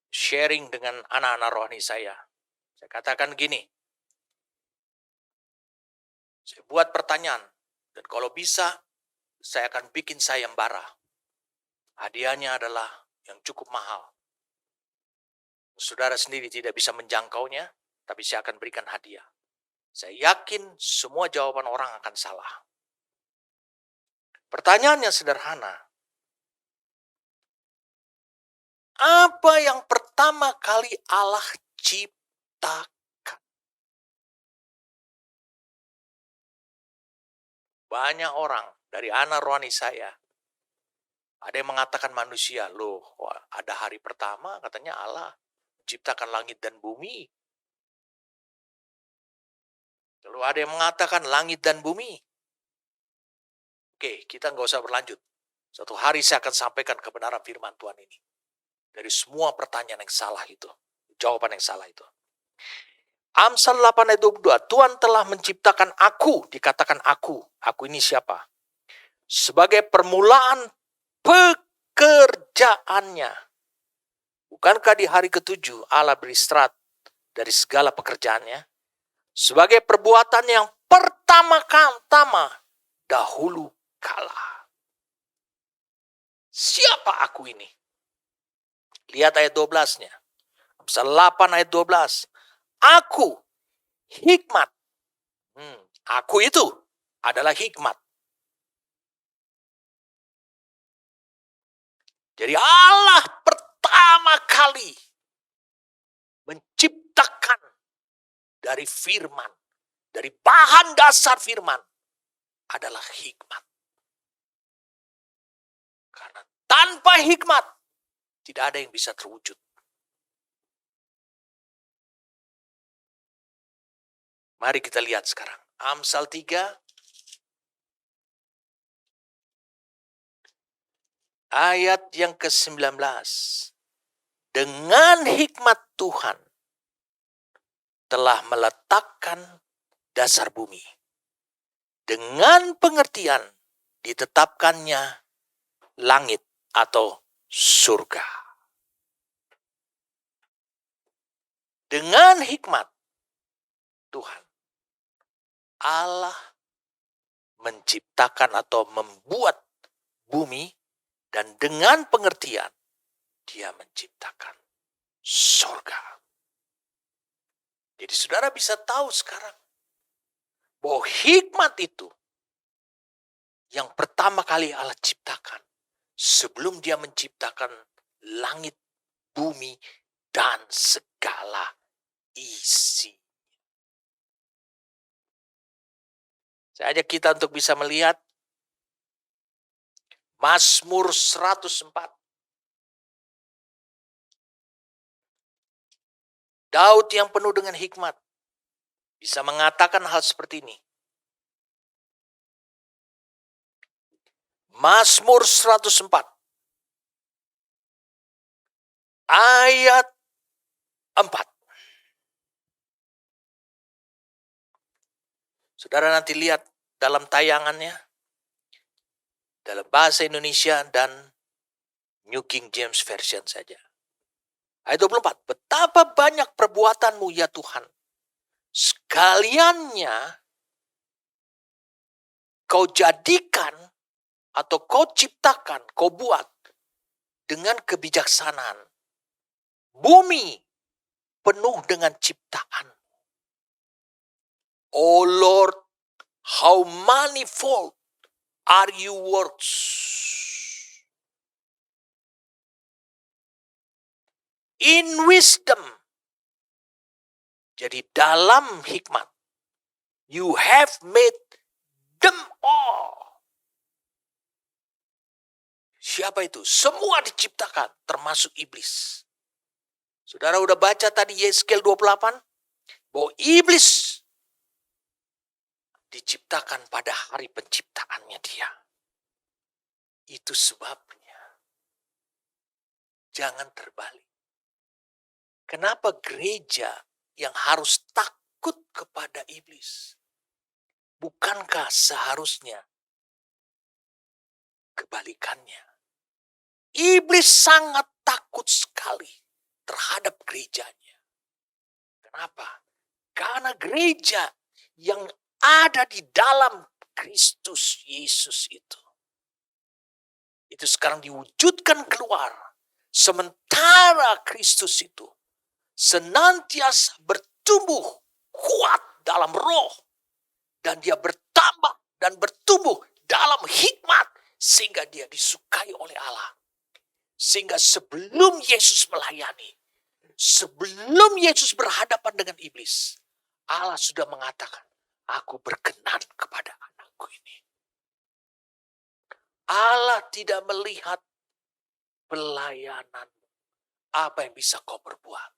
sharing dengan anak-anak rohani saya. Saya katakan gini, saya buat pertanyaan, dan kalau bisa, saya akan bikin sayembara. Hadiahnya adalah yang cukup mahal. Saudara sendiri tidak bisa menjangkaunya, tapi saya akan berikan hadiah. Saya yakin semua jawaban orang akan salah. Pertanyaannya sederhana. Apa yang pertama kali Allah ciptakan? Banyak orang dari anak rohani saya, ada yang mengatakan manusia, loh ada hari pertama katanya Allah ciptakan langit dan bumi. Lalu ada yang mengatakan langit dan bumi. Oke, kita nggak usah berlanjut. Suatu hari saya akan sampaikan kebenaran firman Tuhan ini. Dari semua pertanyaan yang salah itu. Jawaban yang salah itu. Amsal 8 ayat 22. Tuhan telah menciptakan aku. Dikatakan aku. Aku ini siapa? Sebagai permulaan pekerjaannya. Bukankah di hari ke-7 Allah beristirahat dari segala pekerjaannya? Sebagai perbuatan yang pertama-tama dahulu kala. Siapa aku ini? Lihat ayat 12-nya. Amsal 8 ayat 12. Aku, hikmat. Aku itu adalah hikmat. Jadi Allah pertama kali menciptakan dari firman, dari bahan dasar firman adalah hikmat. Karena tanpa hikmat tidak ada yang bisa terwujud. Mari kita lihat sekarang. Amsal 3 ayat yang ke-19. Dengan hikmat Tuhan telah meletakkan dasar bumi. Dengan pengertian ditetapkannya langit atau surga. Dengan hikmat Tuhan, Allah menciptakan atau membuat bumi, dan dengan pengertian Dia menciptakan surga. Jadi saudara bisa tahu sekarang bahwa hikmat itu yang pertama kali Allah ciptakan sebelum Dia menciptakan langit, bumi, dan segala isi. Saya ajak kita untuk bisa melihat Mazmur 104. Daud yang penuh dengan hikmat bisa mengatakan hal seperti ini. Mazmur 104 ayat 4. Saudara nanti lihat dalam tayangannya, dalam bahasa Indonesia dan New King James Version saja. Ayat 24. Betapa banyak perbuatanmu ya Tuhan. Sekaliannya kau jadikan atau kau ciptakan, kau buat dengan kebijaksanaan. Bumi penuh dengan ciptaan. Oh Lord, how manifold are you works. In wisdom. Jadi dalam hikmat. You have made them all. Siapa itu? Semua diciptakan, termasuk iblis. Saudara udah baca tadi Yeskel 28? Bahwa iblis diciptakan pada hari penciptaannya dia. Itu sebabnya. Jangan terbalik. Kenapa gereja yang harus takut kepada iblis? Bukankah seharusnya kebalikannya? Iblis sangat takut sekali terhadap gerejanya. Kenapa? Karena gereja yang ada di dalam Kristus Yesus itu sekarang diwujudkan keluar. Sementara Kristus itu senantiasa bertumbuh kuat dalam roh. Dan dia bertambah dan bertumbuh dalam hikmat. Sehingga dia disukai oleh Allah. Sehingga sebelum Yesus melayani, sebelum Yesus berhadapan dengan iblis, Allah sudah mengatakan, aku berkenan kepada anakku ini. Allah tidak melihat pelayanan, apa yang bisa kau berbuat.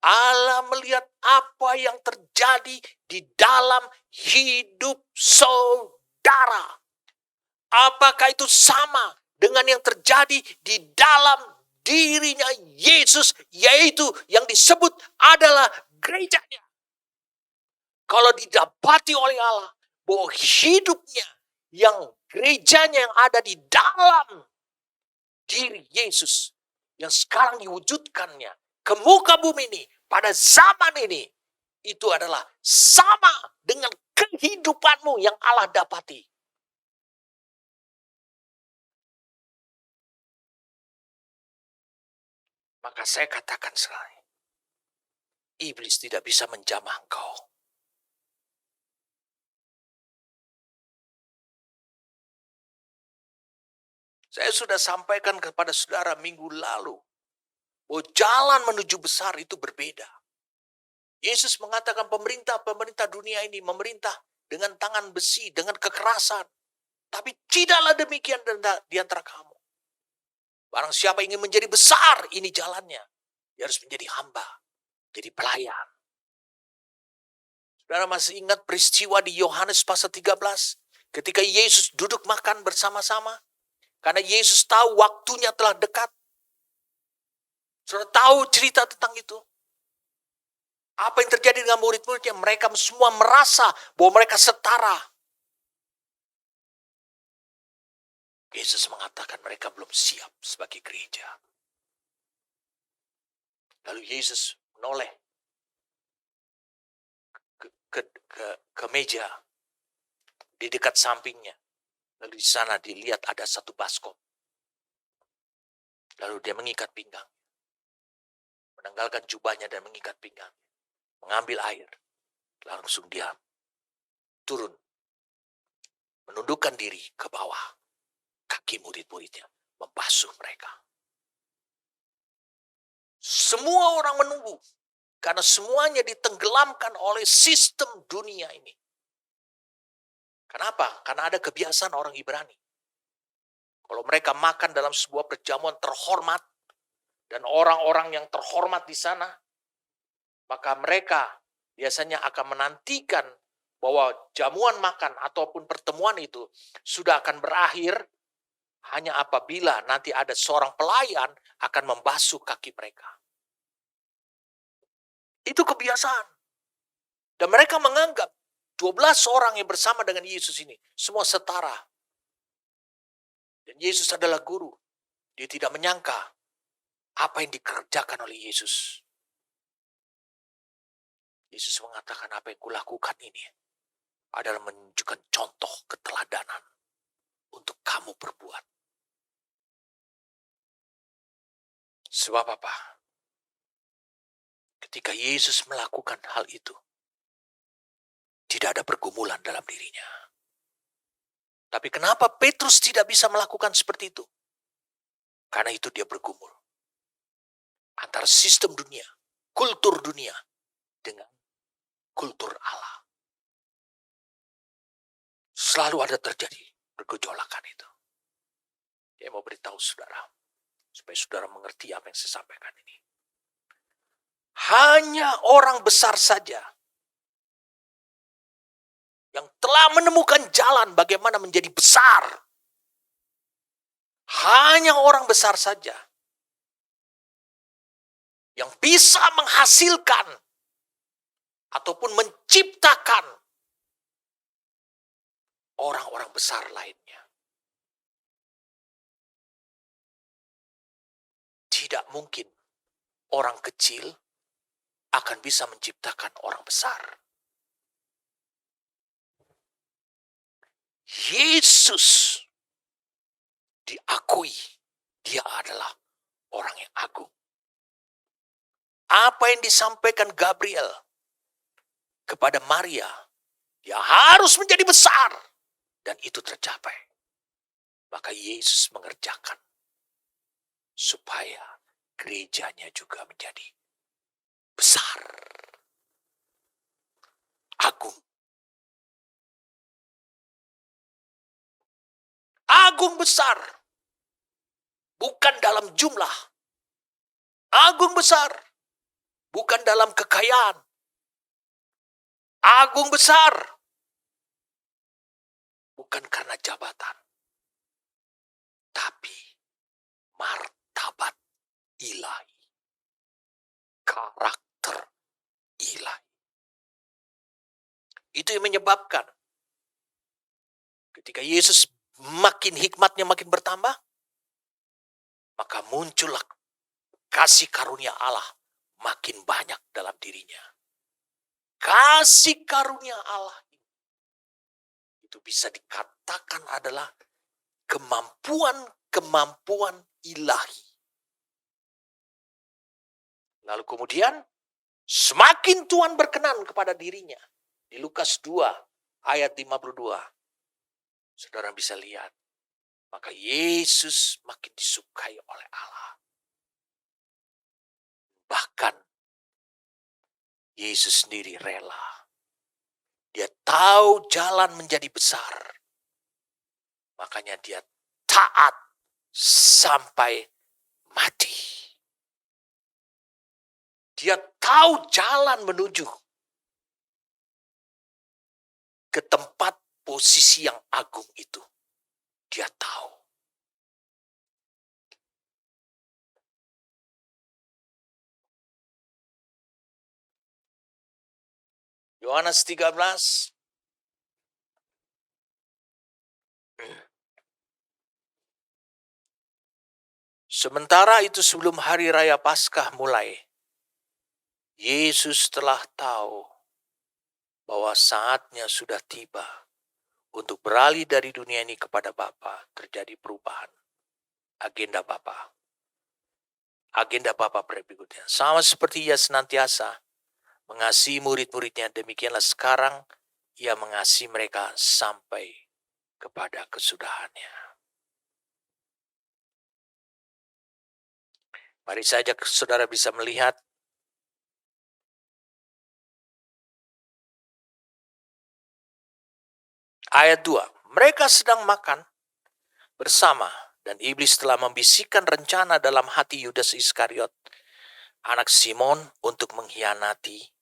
Allah melihat apa yang terjadi di dalam hidup saudara. Apakah itu sama dengan yang terjadi di dalam dirinya Yesus, yaitu yang disebut adalah gerejanya. Kalau didapati oleh Allah bahwa hidupnya yang gerejanya yang ada di dalam diri Yesus yang sekarang diwujudkannya ke muka bumi ini pada zaman ini, itu adalah sama dengan kehidupanmu yang Allah dapati. Maka saya katakan sekali, iblis tidak bisa menjamah engkau. Saya sudah sampaikan kepada saudara minggu lalu, bahwa jalan menuju besar itu berbeda. Yesus mengatakan pemerintah dunia ini memerintah dengan tangan besi, dengan kekerasan. Tapi tidaklah demikian di antara kamu. Barang siapa ingin menjadi besar, ini jalannya. Dia harus menjadi hamba, jadi pelayan. Saudara masih ingat peristiwa di Yohanes pasal 13? Ketika Yesus duduk makan bersama-sama. Karena Yesus tahu waktunya telah dekat. Saudara tahu cerita tentang itu? Apa yang terjadi dengan murid-muridnya? Mereka semua merasa bahwa mereka setara. Yesus mengatakan mereka belum siap sebagai gereja. Lalu Yesus menoleh ke meja di dekat sampingnya. Lalu di sana dilihat ada satu baskom. Lalu dia mengikat pinggang. Menanggalkan jubahnya dan mengikat pinggang. Mengambil air. Langsung dia turun. Menundukkan diri ke bawah. Kaki murid-muridnya. Membasuh mereka. Semua orang menunggu. Karena semuanya ditenggelamkan oleh sistem dunia ini. Kenapa? Karena ada kebiasaan orang Ibrani. Kalau mereka makan dalam sebuah perjamuan terhormat, dan orang-orang yang terhormat di sana, maka mereka biasanya akan menantikan bahwa jamuan makan ataupun pertemuan itu sudah akan berakhir hanya apabila nanti ada seorang pelayan akan membasuh kaki mereka. Itu kebiasaan. Dan mereka menganggap 12 orang yang bersama dengan Yesus ini semua setara. Dan Yesus adalah guru. Dia tidak menyangka apa yang dikerjakan oleh Yesus. Yesus mengatakan apa yang kulakukan ini adalah menunjukkan contoh keteladanan untuk kamu perbuat. Sebab apa? Ketika Yesus melakukan hal itu, tidak ada pergumulan dalam dirinya. Tapi kenapa Petrus tidak bisa melakukan seperti itu? Karena itu dia bergumul antara sistem dunia, kultur dunia, dengan kultur Allah. Selalu ada terjadi pergejolakan itu. Dia mau beritahu saudara, supaya saudara mengerti apa yang saya sampaikan ini. Hanya orang besar saja yang telah menemukan jalan bagaimana menjadi besar. Hanya orang besar saja yang bisa menghasilkan ataupun menciptakan orang-orang besar lainnya. Tidak mungkin orang kecil akan bisa menciptakan orang besar. Yesus diakui dia adalah orang yang agung. Apa yang disampaikan Gabriel kepada Maria, dia harus menjadi besar. Dan itu tercapai. Maka Yesus mengerjakan supaya gerejanya juga menjadi besar, agung. Agung besar, bukan dalam jumlah. Agung besar, bukan dalam kekayaan. Agung besar, bukan karena jabatan. Tapi martabat ilahi. Karakter ilahi. Itu yang menyebabkan ketika Yesus makin hikmatnya makin bertambah, maka muncullah kasih karunia Allah makin banyak dalam dirinya. Kasih karunia Allah itu bisa dikatakan adalah kemampuan ilahi. Lalu kemudian semakin Tuhan berkenan kepada dirinya. Di Lukas 2 ayat 52. Saudara bisa lihat. Maka Yesus makin disukai oleh Allah. Bahkan Yesus sendiri rela. Dia tahu jalan menjadi besar. Makanya dia taat sampai mati. Dia tahu jalan menuju ke tempat posisi yang agung itu. Dia tahu. Yohanes 13. Sementara itu sebelum hari raya Paskah mulai, Yesus telah tahu bahwa saatnya sudah tiba untuk beralih dari dunia ini kepada Bapa. Terjadi perubahan. Agenda Bapa berikutnya. Sama seperti ia senantiasa mengasihi murid-muridnya, demikianlah sekarang ia mengasihi mereka sampai kepada kesudahannya. Mari saja saudara bisa melihat ayat 2. Mereka sedang makan bersama dan iblis telah membisikkan rencana dalam hati Yudas Iskariot, anak Simon, untuk mengkhianati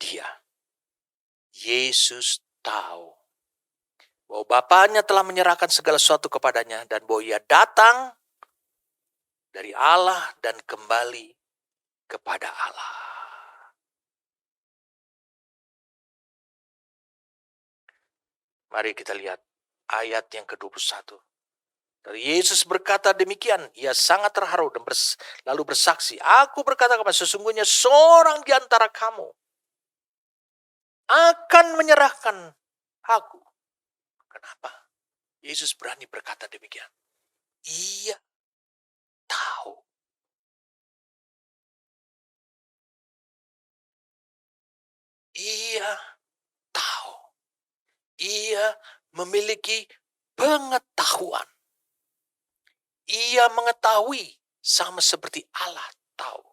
dia. Yesus tahu bahwa Bapaknya telah menyerahkan segala sesuatu kepadanya dan bahwa ia datang dari Allah dan kembali kepada Allah. Mari kita lihat ayat yang ke-21. Dari Yesus berkata demikian, ia sangat terharu dan lalu bersaksi, aku berkata kepada sesungguhnya seorang di antara kamu akan menyerahkan aku. Kenapa? Yesus berani berkata demikian. Ia tahu Ia tahu. Ia memiliki pengetahuan. Ia mengetahui sama seperti Allah tahu.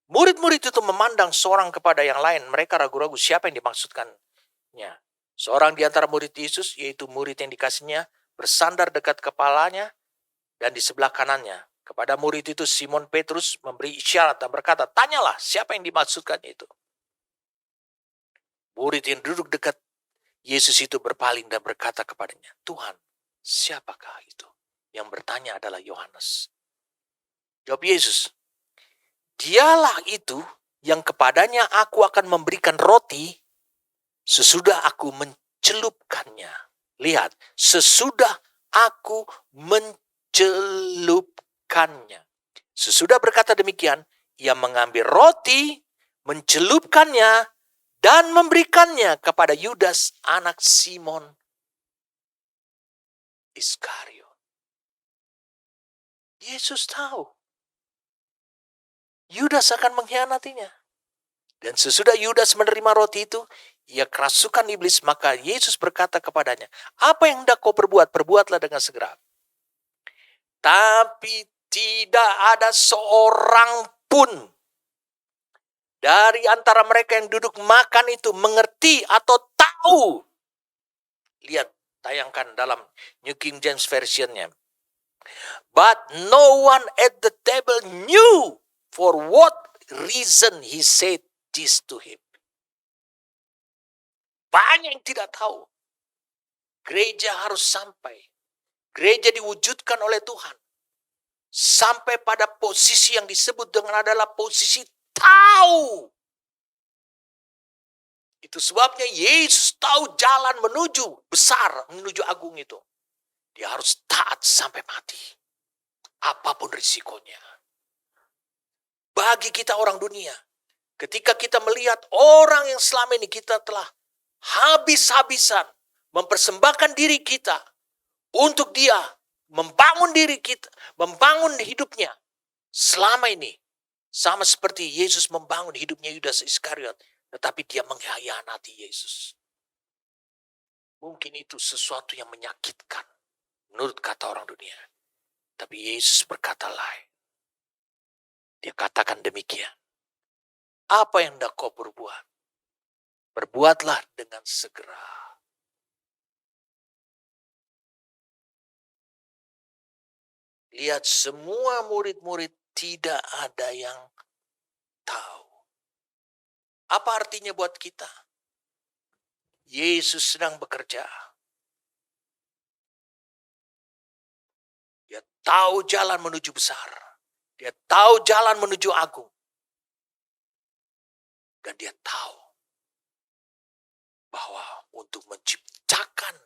Murid-murid itu memandang seorang kepada yang lain. Mereka ragu-ragu siapa yang dimaksudkannya. Seorang di antara murid Yesus, yaitu murid yang dikasihnya, bersandar dekat kepalanya dan di sebelah kanannya. Kepada murid itu Simon Petrus memberi isyarat dan berkata, tanyalah siapa yang dimaksudkan itu. Murid yang duduk dekat Yesus itu berpaling dan berkata kepadanya, Tuhan, siapakah itu? Yang bertanya adalah Yohanes. Jawab Yesus, dialah itu yang kepadanya aku akan memberikan roti sesudah aku mencelupkannya. Lihat, sesudah aku mencelupkannya. Sesudah berkata demikian, ia mengambil roti, mencelupkannya, dan memberikannya kepada Yudas anak Simon Iskariot. Yesus tahu Yudas akan mengkhianatinya. Dan sesudah Yudas menerima roti itu, ia kerasukan iblis, maka Yesus berkata kepadanya, apa yang hendak kau perbuat, perbuatlah dengan segera. Tapi tidak ada seorang pun dari antara mereka yang duduk makan itu mengerti atau tahu. Lihat, tayangkan dalam New King James Version-nya. But no one at the table knew for what reason he said this to him. Banyak yang tidak tahu. Gereja harus sampai. Gereja diwujudkan oleh Tuhan. Sampai pada posisi yang disebut dengan adalah posisi tahu. Itu sebabnya Yesus tahu jalan menuju besar, menuju agung itu. Dia harus taat sampai mati. Apapun risikonya. Bagi kita orang dunia, ketika kita melihat orang yang selama ini kita telah habis-habisan mempersembahkan diri kita untuk dia membangun diri kita, membangun hidupnya selama ini, sama seperti Yesus membangun hidupnya Yudas Iskariot, tetapi dia mengkhianati Yesus. Mungkin itu sesuatu yang menyakitkan menurut kata orang dunia, tapi Yesus berkata lain. Dia katakan demikian. Apa yang hendak kau perbuat? Perbuatlah dengan segera. Lihat, semua murid-murid tidak ada yang tahu. Apa artinya buat kita? Yesus sedang bekerja. Dia tahu jalan menuju besar. Dia tahu jalan menuju agung. Dan dia tahu bahwa untuk menciptakan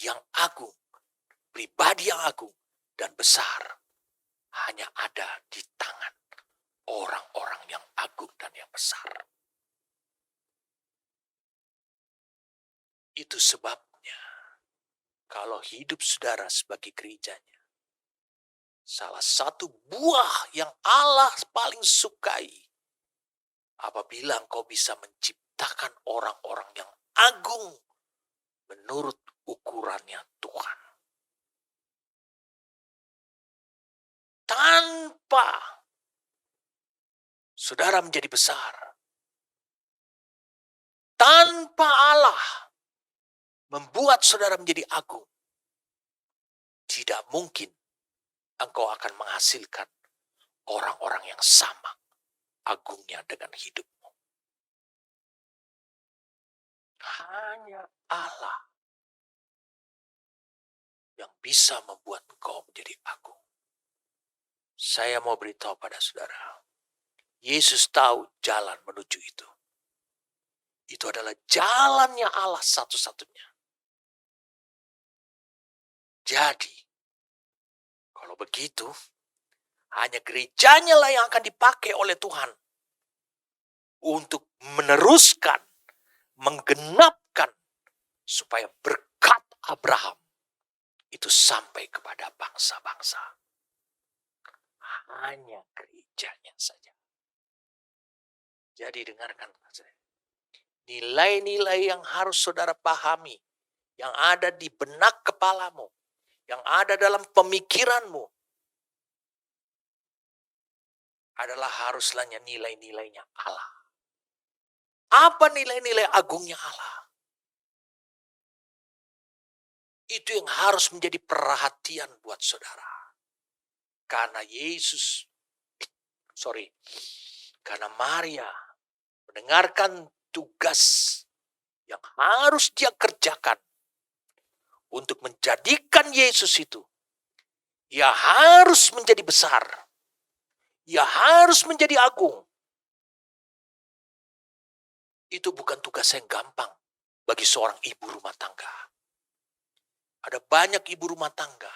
yang agung, pribadi yang agung dan besar, hanya ada di tangan orang-orang yang agung dan yang besar. Itu sebabnya kalau hidup saudara sebagai gerejanya, salah satu buah yang Allah paling sukai apabila engkau bisa menciptakan orang-orang yang agung menurut ukurannya Tuhan. Tanpa saudara menjadi besar, tanpa Allah membuat saudara menjadi agung, tidak mungkin engkau akan menghasilkan orang-orang yang sama agungnya dengan hidupmu. Hanya Allah yang bisa membuat engkau menjadi agung. Saya mau beritahu pada saudara, Yesus tahu jalan menuju itu. Itu adalah jalannya Allah satu-satunya. Jadi, kalau begitu, hanya gerejanya lah yang akan dipakai oleh Tuhan untuk meneruskan, menggenapkan supaya berkat Abraham itu sampai kepada bangsa-bangsa. Hanya gerejanya saja. Jadi dengarkan saya. Nilai-nilai yang harus saudara pahami, yang ada di benak kepalamu, yang ada dalam pemikiranmu, adalah haruslah nilai-nilainya Allah. Apa nilai-nilai agungnya Allah? Itu yang harus menjadi perhatian buat saudara. Karena karena Maria mendengarkan tugas yang harus dia kerjakan untuk menjadikan Yesus itu. Ia harus menjadi besar. Ia harus menjadi agung. Itu bukan tugas yang gampang bagi seorang ibu rumah tangga. Ada banyak ibu rumah tangga.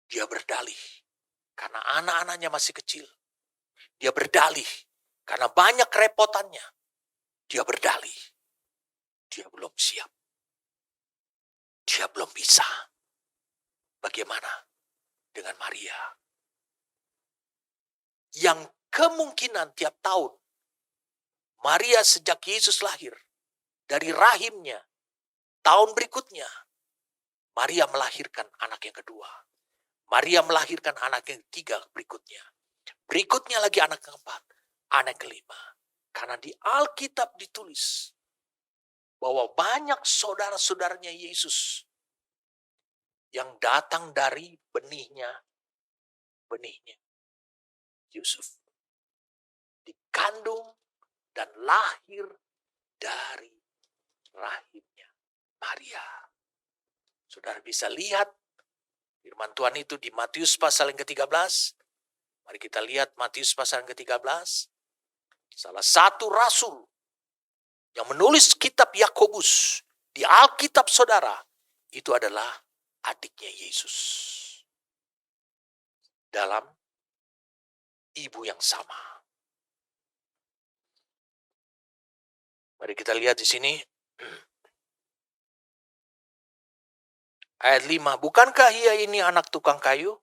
Dia berdalih karena anak-anaknya masih kecil. Dia berdalih karena banyak kerepotannya. Dia berdalih. Dia belum siap. Dia belum bisa. Bagaimana dengan Maria? Yang kemungkinan tiap tahun, Maria sejak Yesus lahir, dari rahimnya, tahun berikutnya, Maria melahirkan anak yang kedua. Maria melahirkan anak yang ketiga berikutnya. Berikutnya lagi anak keempat, anak kelima. Karena di Alkitab ditulis bahwa banyak saudara-saudaranya Yesus yang datang dari benihnya Yusuf. Dikandung dan lahir dari rahimnya Maria. Saudara bisa lihat firman Tuhan itu di Matius pasal yang ke-13. Mari kita lihat Matius pasal yang ke-13. Salah satu rasul yang menulis kitab Yakobus di Alkitab saudara, itu adalah adiknya Yesus. Dalam ibu yang sama. Mari kita lihat di sini. Ayat 5, bukankah ia ini anak tukang kayu?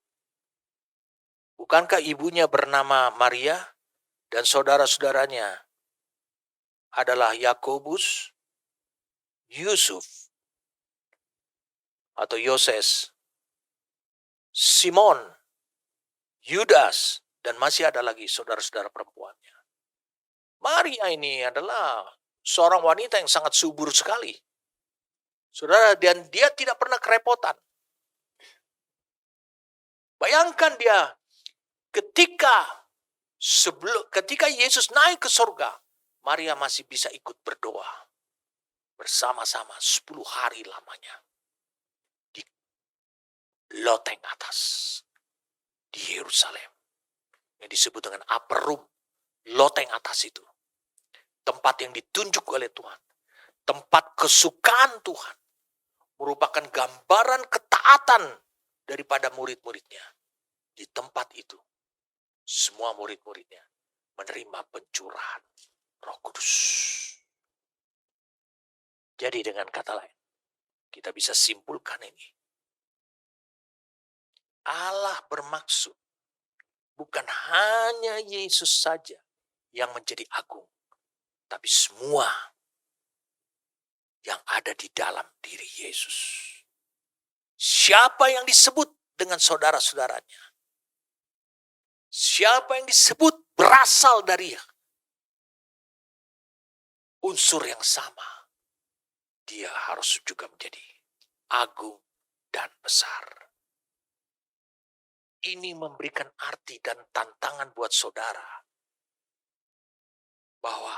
Bukankah ibunya bernama Maria dan saudara-saudaranya adalah Yakobus, Yusuf, atau Yoses, Simon, Yudas, dan masih ada lagi saudara-saudara perempuannya. Maria ini adalah seorang wanita yang sangat subur sekali. Saudara, dan dia tidak pernah kerepotan. Bayangkan dia ketika Yesus naik ke surga, Maria masih bisa ikut berdoa bersama-sama 10 hari lamanya di loteng atas di Yerusalem yang disebut dengan upper room. Loteng atas itu tempat yang ditunjuk oleh Tuhan, tempat kesukaan Tuhan, merupakan gambaran ketaatan daripada murid-muridnya. Di tempat itu semua murid-muridnya menerima pencurahan Roh Kudus. Jadi dengan kata lain, kita bisa simpulkan ini. Allah bermaksud bukan hanya Yesus saja yang menjadi agung, tapi semua yang ada di dalam diri Yesus. Siapa yang disebut dengan saudara-saudaranya? Siapa yang disebut berasal dari unsur yang sama? Dia harus juga menjadi agung dan besar. Ini memberikan arti dan tantangan buat saudara. Bahwa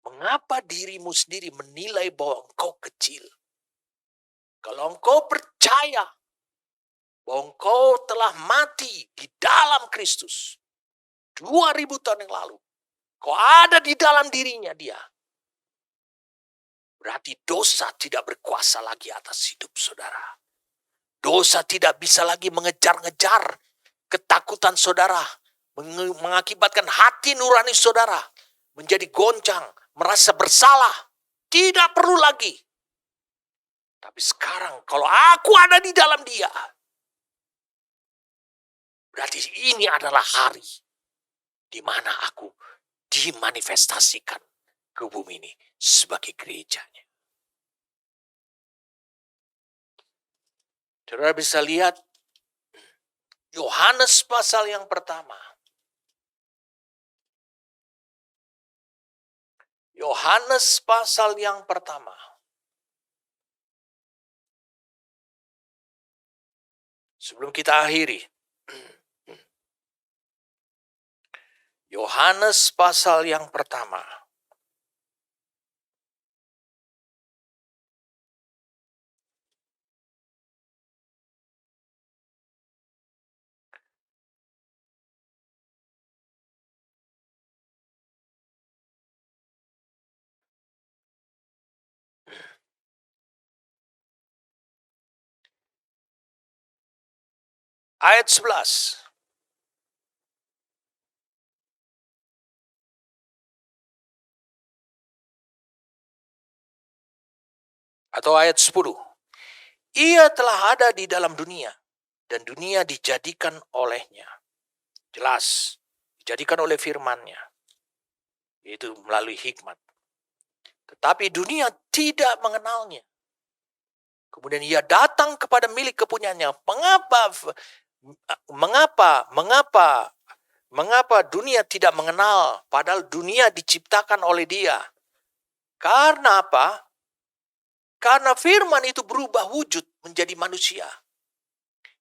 mengapa dirimu sendiri menilai bahwa engkau kecil? Kalau engkau percaya bahwa engkau telah mati di dalam Kristus 2000 tahun yang lalu, kau ada di dalam dirinya dia, berarti dosa tidak berkuasa lagi atas hidup saudara. Dosa tidak bisa lagi mengejar-ngejar ketakutan saudara, mengakibatkan hati nurani saudara menjadi goncang, merasa bersalah. Tidak perlu lagi. Tapi sekarang kalau aku ada di dalam dia, berarti ini adalah hari di mana aku dimanifestasikan ke bumi ini sebagai gerejanya. Saudara bisa lihat Yohanes pasal yang pertama. Yohanes pasal yang pertama. Sebelum kita akhiri. Yohanes pasal yang pertama. Ayat 11. Atau ayat 10. Ia telah ada di dalam dunia, dan dunia dijadikan olehnya. Jelas, dijadikan oleh firman-Nya, yaitu melalui hikmat. Tetapi dunia tidak mengenalnya. Kemudian ia datang kepada milik kepunyaannya. Mengapa dunia tidak mengenal, padahal dunia diciptakan oleh Dia? Karena apa? Karena firman itu berubah wujud menjadi manusia.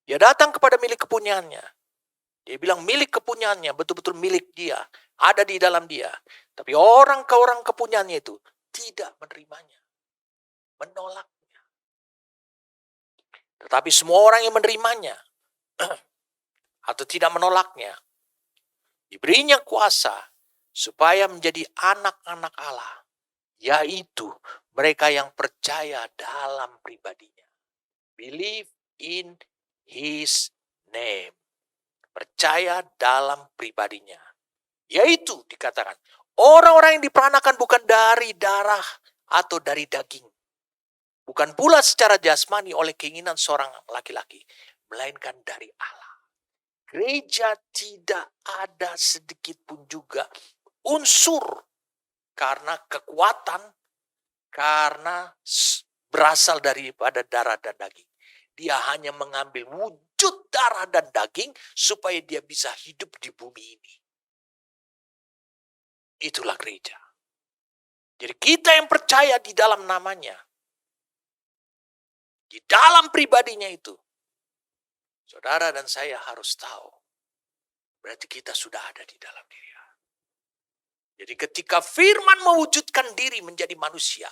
Dia datang kepada milik kepunyaannya. Dia bilang milik kepunyaannya, betul-betul milik Dia, ada di dalam Dia. Tapi orang kepunyaannya itu tidak menerimanya, menolaknya. Tetapi semua orang yang menerimanya atau tidak menolaknya, diberinya kuasa supaya menjadi anak-anak Allah, yaitu mereka yang percaya dalam pribadinya. Believe in His name. Percaya dalam pribadinya. Yaitu dikatakan, orang-orang yang diperanakan bukan dari darah atau dari daging. Bukan pula secara jasmani oleh keinginan seorang laki-laki, melainkan dari Allah. Gereja tidak ada sedikit pun juga unsur karena kekuatan, karena berasal daripada darah dan daging. Dia hanya mengambil wujud darah dan daging supaya dia bisa hidup di bumi ini. Itulah gereja. Jadi kita yang percaya di dalam namanya, di dalam pribadinya itu, saudara dan saya harus tahu, berarti kita sudah ada di dalam dia. Jadi ketika firman mewujudkan diri menjadi manusia,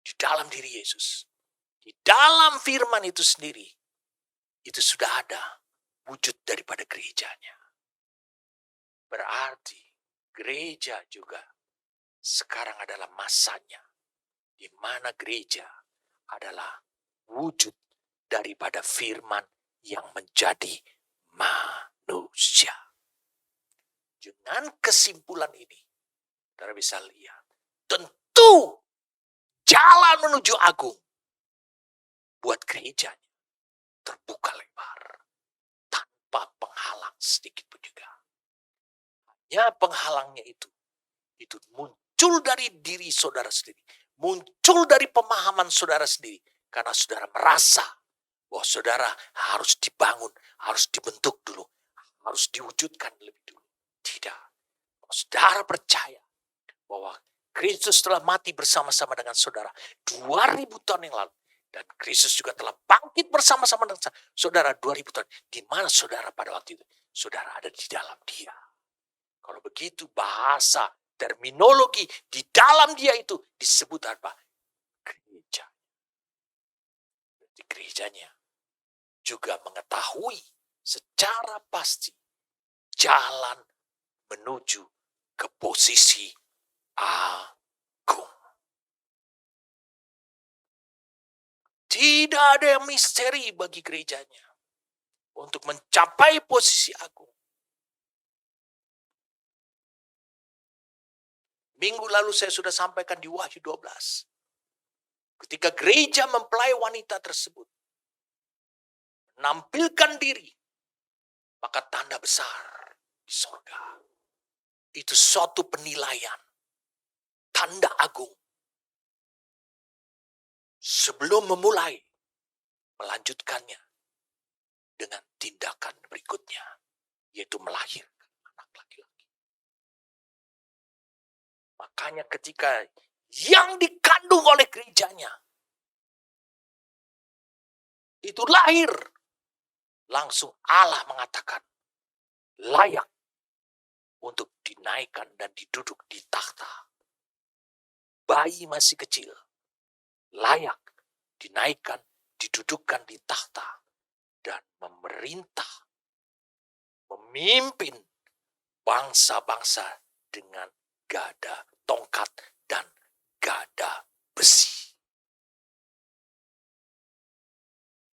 di dalam diri Yesus, di dalam firman itu sendiri, itu sudah ada wujud daripada gerejanya. Berarti gereja juga sekarang adalah masanya, di mana gereja adalah wujud daripada firman yang menjadi manusia. Dengan kesimpulan ini, saudara bisa lihat, tentu jalan menuju agung buat gerejanya terbuka lebar, tanpa penghalang sedikit pun juga. Hanya penghalangnya itu muncul dari diri saudara sendiri, muncul dari pemahaman saudara sendiri, karena saudara merasa bahwa saudara harus dibangun, harus dibentuk dulu, harus diwujudkan lebih dulu. Tidak. Saudara percaya bahwa Kristus telah mati bersama-sama dengan saudara 2000 tahun yang lalu. Dan Kristus juga telah bangkit bersama-sama dengan saudara 2000 tahun. Di mana saudara pada waktu itu? Saudara ada di dalam dia. Kalau begitu bahasa, terminologi di dalam dia itu disebut apa? Gereja. Jadi gerejanya juga mengetahui secara pasti jalan menuju ke posisi agung. Tidak ada yang misteri bagi gerejanya untuk mencapai posisi agung. Minggu lalu saya sudah sampaikan di Wahyu 12. Ketika gereja mempelai wanita tersebut menampilkan diri maka tanda besar di sorga. Itu suatu penilaian, tanda agung. Sebelum memulai, melanjutkannya dengan tindakan berikutnya, yaitu melahirkan anak laki-laki. Makanya ketika yang dikandung oleh gerejanya itu lahir, langsung Allah mengatakan layak untuk dinaikkan dan diduduk di takhta. Bayi masih kecil, layak dinaikkan, didudukkan di takhta dan memerintah, memimpin bangsa-bangsa dengan gada tongkat dan gada besi.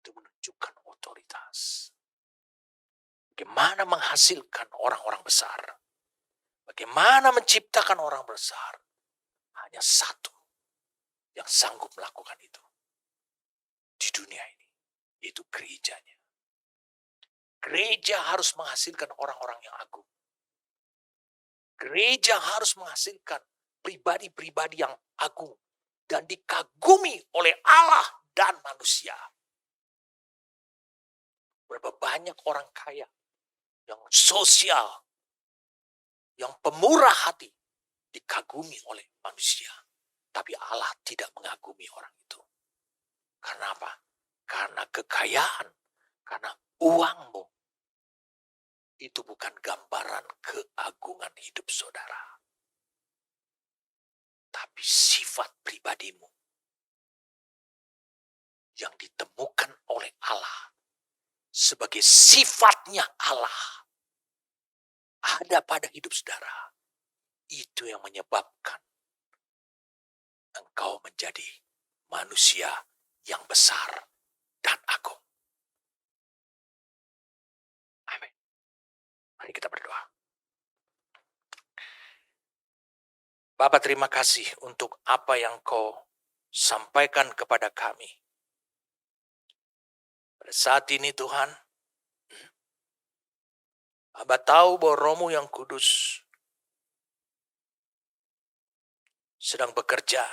Itu menunjukkan otoritas. Bagaimana menghasilkan orang-orang besar. Bagaimana menciptakan orang besar. Hanya satu yang sanggup melakukan itu di dunia ini, yaitu gerejanya. Gereja harus menghasilkan orang-orang yang agung. Gereja harus menghasilkan pribadi-pribadi yang agung dan dikagumi oleh Allah dan manusia. Berapa banyak orang kaya yang sosial, yang pemurah hati, dikagumi oleh manusia. Tapi Allah tidak mengagumi orang itu. Karena apa? Karena kekayaan, karena uangmu. Itu bukan gambaran keagungan hidup saudara. Tapi sifat pribadimu yang ditemukan oleh Allah sebagai sifatnya Allah ada pada hidup saudara. Itu yang menyebabkan engkau menjadi manusia yang besar dan agung. Amin. Mari kita berdoa. Bapa, terima kasih untuk apa yang kau sampaikan kepada kami. Pada saat ini Tuhan, Aba tahu bahwa Roh-Mu yang kudus sedang bekerja,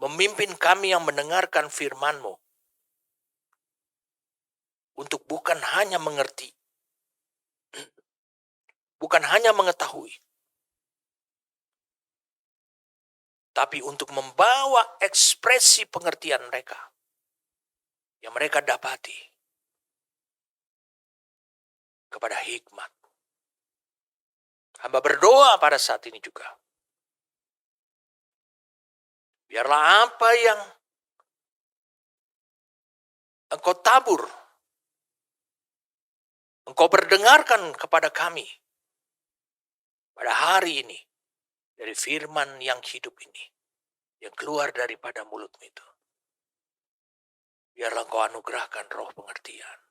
memimpin kami yang mendengarkan firman-Mu untuk bukan hanya mengerti, bukan hanya mengetahui, tapi untuk membawa ekspresi pengertian mereka yang mereka dapati kepada hikmat. Hamba berdoa pada saat ini juga. Biarlah apa yang Engkau tabur, Engkau perdengarkan kepada kami pada hari ini dari firman yang hidup ini, yang keluar daripada mulut-Mu itu. Biarlah Engkau anugerahkan roh pengertian.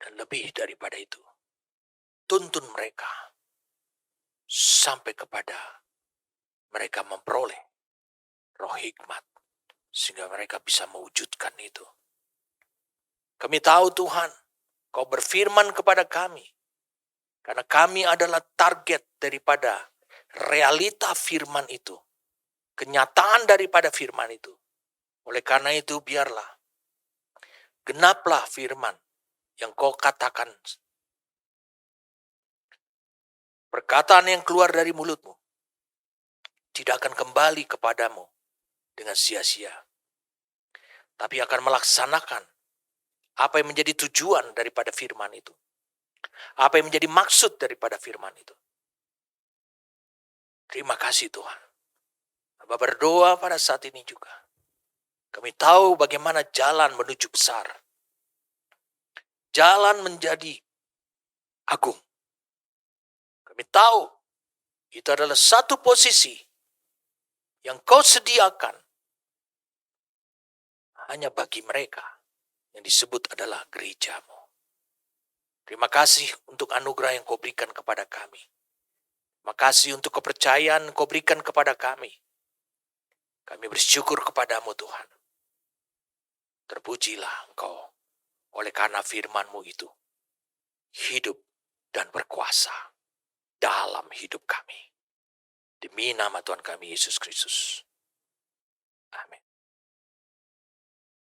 Dan lebih daripada itu, tuntun mereka sampai kepada mereka memperoleh roh hikmat, sehingga mereka bisa mewujudkan itu. Kami tahu Tuhan, Kau berfirman kepada kami, karena kami adalah target daripada realita firman itu, kenyataan daripada firman itu. Oleh karena itu biarlah genaplah firman yang Kau katakan. Perkataan yang keluar dari mulut-Mu tidak akan kembali kepadamu dengan sia-sia, tapi akan melaksanakan apa yang menjadi tujuan daripada firman itu. Apa yang menjadi maksud daripada firman itu. Terima kasih Tuhan. Hamba berdoa pada saat ini juga. Kami tahu bagaimana jalan menuju besar. Jalan menjadi agung. Kami tahu itu adalah satu posisi yang Kau sediakan hanya bagi mereka yang disebut adalah gereja-Mu. Terima kasih untuk anugerah yang Kau berikan kepada kami. Terima kasih untuk kepercayaan Kau berikan kepada kami. Kami bersyukur kepadamu Tuhan. Terpujilah Engkau oleh karena firman-Mu itu hidup dan berkuasa dalam hidup kami. Demi nama Tuhan kami Yesus Kristus.